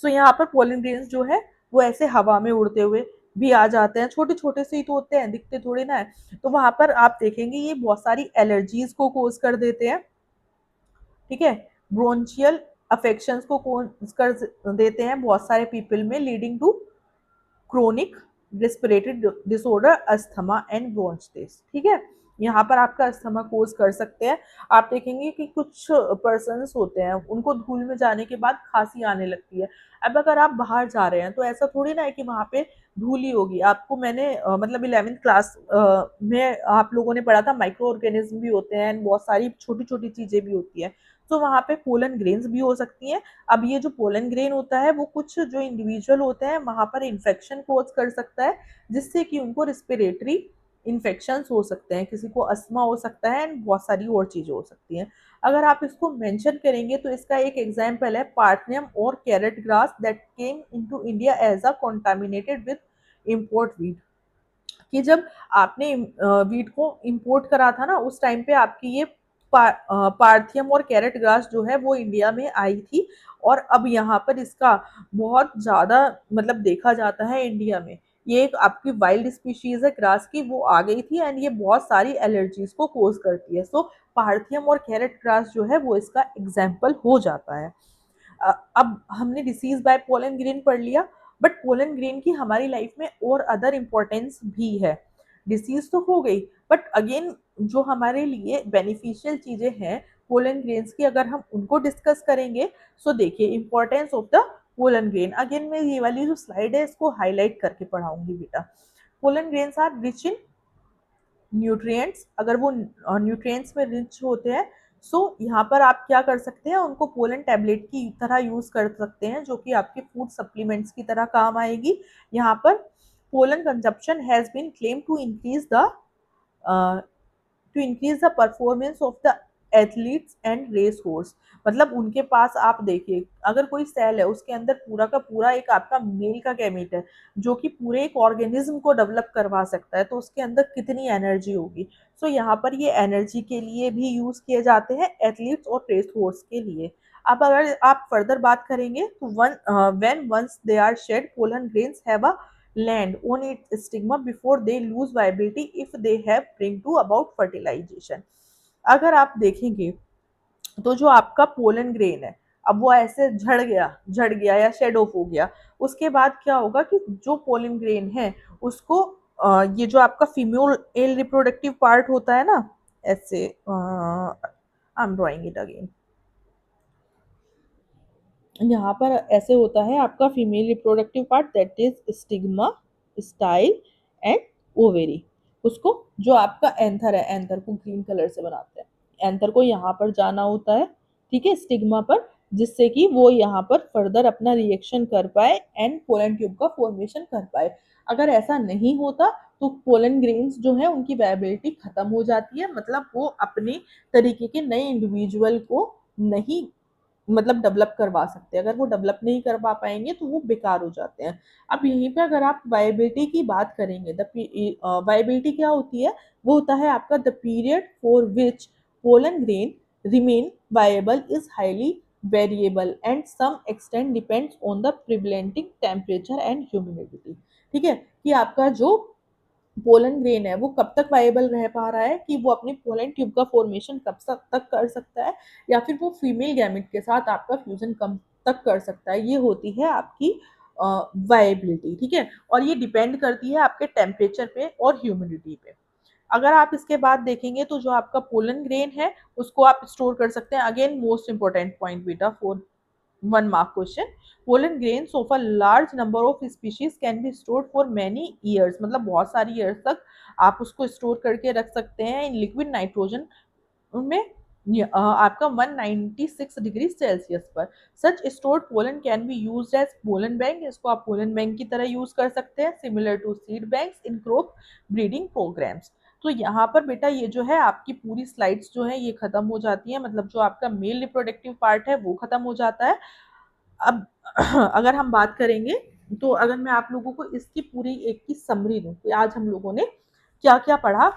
सो यहाँ पर पोलन ग्रेन्स जो है वो ऐसे हवा में उड़ते हुए भी आ जाते हैं, छोटे छोटे से ही तो होते हैं, दिखते थोड़ी ना है। तो वहां पर आप देखेंगे ये बहुत सारी एलर्जीज को कोज कर देते हैं, ठीक है। ब्रोंचियल अफेक्शंस को कोज कर देते हैं बहुत सारे पीपल में, leading to chronic respiratory disorder, asthma and bronchitis, ठीक है। यहाँ पर आपका अस्थमा कोज कर सकते हैं। आप देखेंगे कि कुछ पर्सन्स होते हैं उनको धूल में जाने के बाद खांसी आने लगती है। अब अगर आप बाहर जा रहे हैं तो ऐसा थोड़ी ना है कि वहां पे धूल ही होगी। आपको मैंने मतलब 11वीं क्लास में आप लोगों ने पढ़ा था माइक्रो ऑर्गेनिज्म भी होते हैं and बहुत सारी छोटी छोटी चीजें भी होती है। तो वहां पे पोलन ग्रेन्स भी हो सकती हैं। अब ये जो पोलन ग्रेन होता है वो कुछ जो इंडिविजुअल होते हैं वहां पर इन्फेक्शन कोज कर सकता है, जिससे कि उनको रिस्पिरेटरी इन्फेक्शन हो सकते हैं, किसी को अस्थमा हो सकता है एंड बहुत सारी और चीजें हो सकती हैं। अगर आप इसको मेंशन करेंगे तो इसका एक एग्जाम्पल है पार्थनियम और carrot grass that came into India as a contaminated with import wheat. कि जब आपने वीट को इंपोर्ट करा था ना उस टाइम पे आपकी ये पार्थियम और कैरेट ग्रास जो है वो इंडिया में आई थी। और अब यहाँ पर इसका बहुत ज्यादा मतलब देखा जाता है इंडिया में। ये एक आपकी वाइल्ड स्पीशीज है ग्रास की, वो आ गई थी एंड ये बहुत सारी एलर्जीज को कोज करती है। सो पार्थियम और कैरेट ग्रास जो है वो इसका एग्जाम्पल हो जाता है। अब हमने डिसीज बाय पोलन ग्रेन पढ़ लिया, बट पोलन ग्रेन की हमारी लाइफ में और अदर इम्पोर्टेंस भी है। डिसीज तो हो गई, बट अगेन जो हमारे लिए बेनिफिशियल चीजें हैं पोलन ग्रेन्स की, अगर हम उनको डिस्कस करेंगे। सो देखिए importance of the pollen grain, again मैं ये वाली जो स्लाइड है इसको हाईलाइट करके पढ़ाऊंगी बेटा। Pollen grains are rich in nutrients, अगर वो न्यूट्रिएंट्स में रिच होते हैं। सो यहाँ पर आप क्या कर सकते हैं, उनको पोलन टैबलेट की तरह यूज कर सकते हैं जो कि आपके फूड सप्लीमेंट्स की तरह काम आएगी। यहाँ पर pollen consumption has been claim to increase the performance of the athletes and race horse. मतलब उनके पास आप देखिए अगर कोई सेल है उसके अंदर पूरा का पूरा एक आपका मेल का गैमेट है जो कि पूरे एक ऑर्गेनिज्म को डेवलप करवा सकता है, तो उसके अंदर कितनी एनर्जी होगी। सो यहाँ पर ये एनर्जी के लिए भी यूज किए जाते हैं एथलीट्स और रेस हॉर्स के लिए। अब अगर आप फर्दर बात करेंगे तो when once they are shed pollen grains have a land on its stigma before they lose viability if they have bring to about fertilization। अगर आप देखेंगे तो जो आपका पोलन ग्रेन है अब वो ऐसे झड़ गया या शेड ऑफ हो गया, उसके बाद क्या होगा कि जो पोलन ग्रेन है उसको ये जो आपका फीमेल रिप्रोडक्टिव पार्ट होता है ना, ऐसे I am drawing it again. यहाँ पर ऐसे होता है आपका female reproductive part that is stigma, style and ovary. उसको जो आपका एंथर है, एंथर को ग्रीन कलर से बनाते हैं, एंथर को यहाँ पर जाना होता है, ठीक है, स्टिग्मा पर, जिससे कि वो यहाँ पर फर्दर अपना रिएक्शन कर पाए एंड पोलन ट्यूब का फॉर्मेशन कर पाए। अगर ऐसा नहीं होता तो पोलन ग्रेन्स जो है उनकी वायबिलिटी खत्म हो जाती है, मतलब वो अपने तरीके के नए इंडिविजुअल को नहीं मतलब डेवलप करवा सकते हैं। अगर वो डेवलप नहीं करवा पाएंगे तो वो बेकार हो जाते हैं। अब यहीं पे अगर आप वायबिलिटी की बात करेंगे, वायबिलिटी क्या होती है? वो होता है आपका the period for which pollen grain remain viable is highly variable and some extent depends on the prevailing temperature and humidity. ठीक है, कि आपका जो पोलन ग्रेन है वो कब तक वाएबल रह पा रहा है, कि वो अपनी पोलन ट्यूब का फॉर्मेशन कब तक कर सकता है, या फिर वो फीमेल गैमेट के साथ आपका फ्यूजन कब तक कर सकता है। ये होती है आपकी वाएबिलिटी। ठीक है, और ये डिपेंड करती है आपके टेम्परेचर पे और ह्यूमिडिटी पे। अगर आप इसके बाद देखेंगे तो जो आपका पोलन ग्रेन है उसको आप स्टोर कर सकते हैं। अगेन मोस्ट इंपॉर्टेंट पॉइंट बेटा for 1 mark question. Pollen grains of a large number of species can be stored for many years. मतलब बहुत सारी years तक आप उसको स्टोर करके रख सकते हैं इन लिक्विड नाइट्रोजन में, आपका 196 डिग्री सेल्सियस पर। Such stored pollen can be use as pollen bank. इसको आप पोलन बैंक की तरह यूज कर सकते हैं, similar to seed banks in crop breeding programmes. तो यहाँ पर बेटा ये जो है आपकी पूरी स्लाइड्स जो है ये खत्म हो जाती है, मतलब जो आपका मेल रिप्रोडक्टिव पार्ट है वो खत्म हो जाता है। अब अगर हम बात करेंगे तो अगर मैं आप लोगों को इसकी पूरी एक की समरी दूं कि आज हम लोगों ने क्या क्या पढ़ा,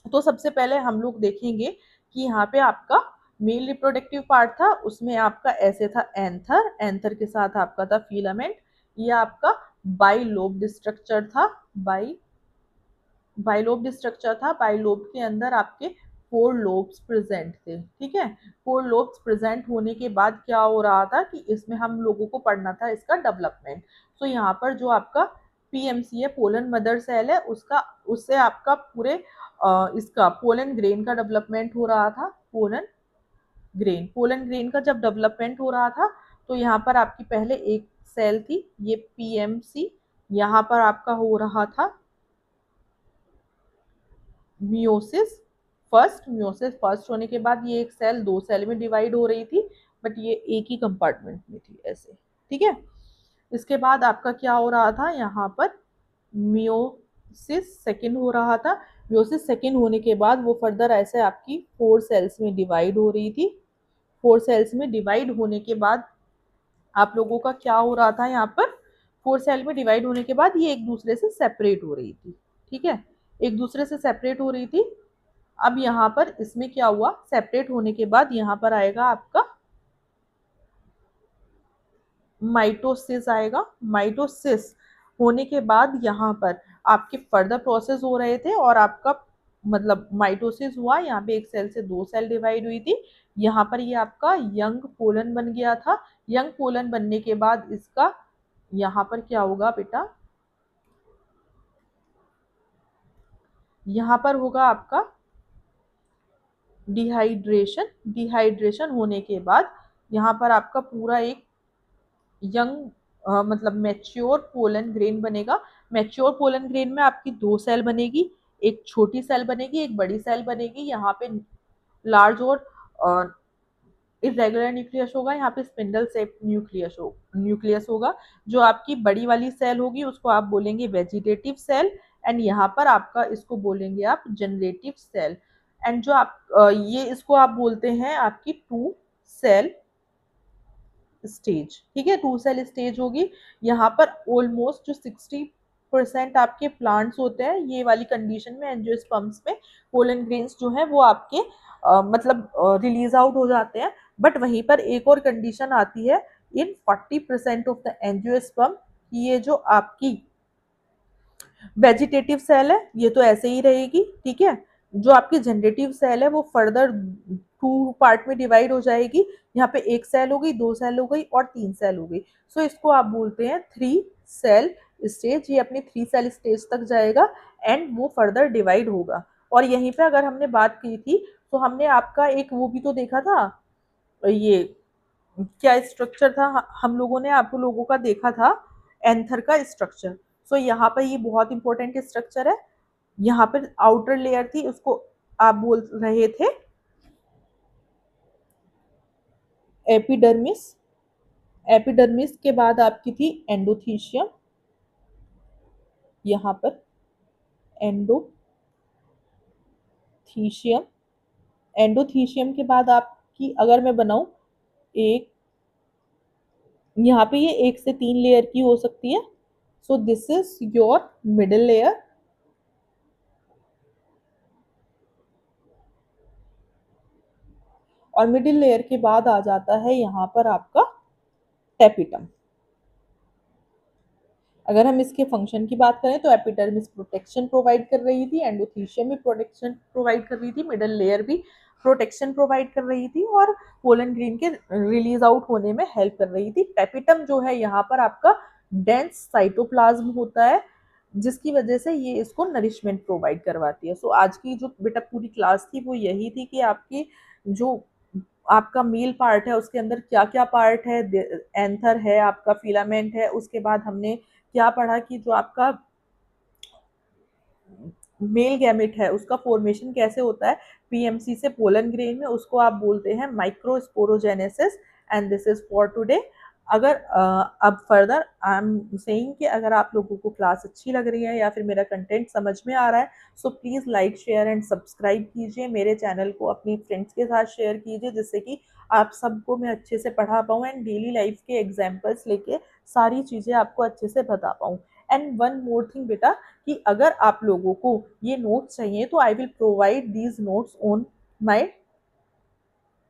तो सबसे पहले हम लोग देखेंगे कि यहाँ पे आपका मेल रिप्रोडक्टिव पार्ट था, उसमें आपका ऐसे था एंथर, एंथर के साथ आपका था फिलामेंट, ये आपका बाइलोब्ड स्ट्रक्चर था, बाइलोब्ड स्ट्रक्चर था। बाइलोब के अंदर आपके 4 लोब्स प्रेजेंट थे। ठीक है, 4 लोब्स प्रेजेंट होने के बाद क्या हो रहा था कि इसमें हम लोगों को पढ़ना था इसका डेवलपमेंट। तो यहाँ पर जो आपका पीएमसी है, पोलन मदर सेल है, उसका उससे आपका पूरे इसका पोलन ग्रेन का डेवलपमेंट हो रहा था। पोलन ग्रेन का जब डेवलपमेंट हो रहा था तो यहाँ पर आपकी पहले एक सेल थी, ये पीएमसी, यहाँ पर आपका हो रहा था मियोसिस फर्स्ट होने के बाद ये एक सेल 2 सेल में डिवाइड हो रही थी, बट ये एक ही कंपार्टमेंट में थी ऐसे। ठीक है, इसके बाद आपका क्या हो रहा था, यहाँ पर मियोसिस सेकेंड हो रहा था। मियोसिस सेकेंड होने के बाद वो फर्दर ऐसे आपकी 4 सेल्स में डिवाइड हो रही थी। 4 सेल्स में डिवाइड होने के बाद आप लोगों का क्या हो रहा था, यहाँ पर 4 सेल में डिवाइड होने के बाद ये एक दूसरे से सेपरेट हो रही थी। ठीक है, एक दूसरे से सेपरेट हो रही थी। अब यहाँ पर इसमें क्या हुआ, सेपरेट होने के बाद यहाँ पर आएगा आपका माइटोसिस आएगा। माइटोसिस होने के बाद यहाँ पर आपके फर्दर प्रोसेस हो रहे थे और आपका मतलब माइटोसिस हुआ, यहाँ पे एक सेल से 2 सेल डिवाइड हुई थी। यहाँ पर ये आपका यंग पोलन बन गया था। यंग पोलन बनने के बाद इसका यहाँ पर क्या होगा बेटा, यहाँ पर होगा आपका डिहाइड्रेशन। डिहाइड्रेशन होने के बाद यहाँ पर आपका पूरा एक यंग मतलब मैच्योर पोलन ग्रेन बनेगा। मैच्योर पोलन ग्रेन में आपकी 2 सेल बनेगी, एक छोटी सेल बनेगी, एक बड़ी सेल बनेगी। यहाँ पे लार्ज और इरेगुलर न्यूक्लियस होगा, यहाँ पे स्पिंडल शेप न्यूक्लियस होगा। जो आपकी बड़ी वाली सेल होगी उसको आप बोलेंगे वेजिटेटिव सेल, एंड यहाँ पर आपका इसको बोलेंगे आप जनरेटिव सेल। एंड जो आप ये इसको आप बोलते हैं आपकी 2 सेल स्टेज। ठीक है, 2 सेल स्टेज होगी। यहाँ पर ऑलमोस्ट जो 60% आपके प्लांट्स होते हैं, ये वाली कंडीशन में एंजियोस्पर्म्स में पोलन ग्रेन्स जो है वो आपके मतलब रिलीज आउट हो जाते हैं। बट वहीं पर एक और कंडीशन आती है इन 40% ऑफ द एंजियोस्पर्म, ये जो आपकी वेजिटेटिव सेल है ये तो ऐसे ही रहेगी। ठीक है, जो आपकी जनरेटिव सेल है वो फर्दर 2 पार्ट में डिवाइड हो जाएगी। यहाँ पे एक सेल हो गई, 2 सेल हो गई और 3 सेल हो गई। सो इसको आप बोलते हैं 3 सेल स्टेज। ये अपनी 3 सेल स्टेज तक जाएगा एंड वो फर्दर डिवाइड होगा। और यहीं पे अगर हमने बात की थी तो हमने आपका एक वो भी तो देखा था, ये क्या स्ट्रक्चर था, हम लोगों ने आप लोगों का देखा था एंथर का स्ट्रक्चर। सो यहाँ पर ये बहुत इंपॉर्टेंट स्ट्रक्चर है। यहाँ पर आउटर लेयर थी, उसको आप बोल रहे थे एपिडर्मिस। एपिडर्मिस के बाद आपकी थी एंडोथीशियम, यहाँ पर एंडोथीशियम। एंडोथीशियम के बाद आपकी अगर मैं बनाऊं एक यहाँ पे ये 1 से 3 लेयर की हो सकती है। So this is your middle layer. और मिडिल लेयर के बाद आ जाता है यहाँ पर आपका टेपिटम। अगर हम इसके फंक्शन की बात करें तो एपिडर्मिस प्रोटेक्शन प्रोवाइड कर रही थी, एंडोथीशियम भी प्रोटेक्शन प्रोवाइड कर रही थी, मिडल लेयर भी प्रोटेक्शन प्रोवाइड कर रही थी और पोलन ग्रीन के रिलीज आउट होने में हेल्प कर रही थी। पेपिटम जो है यहाँ पर आपका डेंस साइटोप्लाज्म होता है जिसकी वजह से ये इसको नरिशमेंट प्रोवाइड करवाती है। सो आज की जो बेटा पूरी क्लास थी वो यही थी कि आपकी जो आपका मेल पार्ट है उसके अंदर क्या क्या पार्ट है, एंथर है, आपका फिलामेंट है, उसके बाद हमने क्या पढ़ा कि जो आपका मेल गैमेट है उसका फॉर्मेशन कैसे होता है पीएमसी से पोलन ग्रेन में, उसको आप बोलते हैं microsporogenesis. And this is for today. अगर अब फर्दर आई एम सेइंग कि अगर आप लोगों को क्लास अच्छी लग रही है या फिर मेरा कंटेंट समझ में आ रहा है, so please like share and subscribe कीजिए, मेरे चैनल को अपनी फ्रेंड्स के साथ शेयर कीजिए जिससे कि आप सबको मैं अच्छे से पढ़ा पाऊँ एंड डेली लाइफ के एग्जाम्पल्स लेके सारी चीज़ें आपको अच्छे से बता पाऊँ। एंड वन मोर थिंग बेटा कि अगर आप लोगों को ये नोट्स चाहिए तो I will provide these notes on my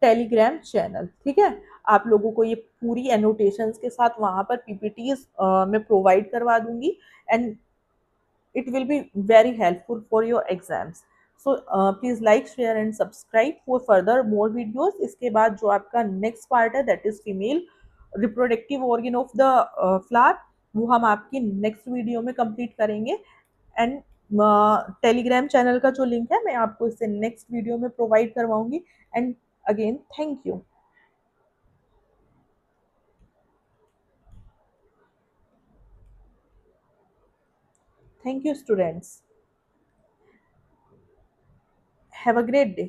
Telegram channel. ठीक है, आप लोगों को ये पूरी एनोटेशंस के साथ वहां पर पीपीटीज मैं प्रोवाइड करवा दूंगी and it will be very helpful for your exams. So please like share and subscribe for further more videos. इसके बाद जो आपका next part है that is female reproductive organ of the flower, वो हम आपकी नेक्स्ट वीडियो में complete करेंगे। एंड टेलीग्राम चैनल का जो लिंक है मैं आपको इससे नेक्स्ट वीडियो में प्रोवाइड करवाऊंगी। And again thank you. Thank you students. Have a great day.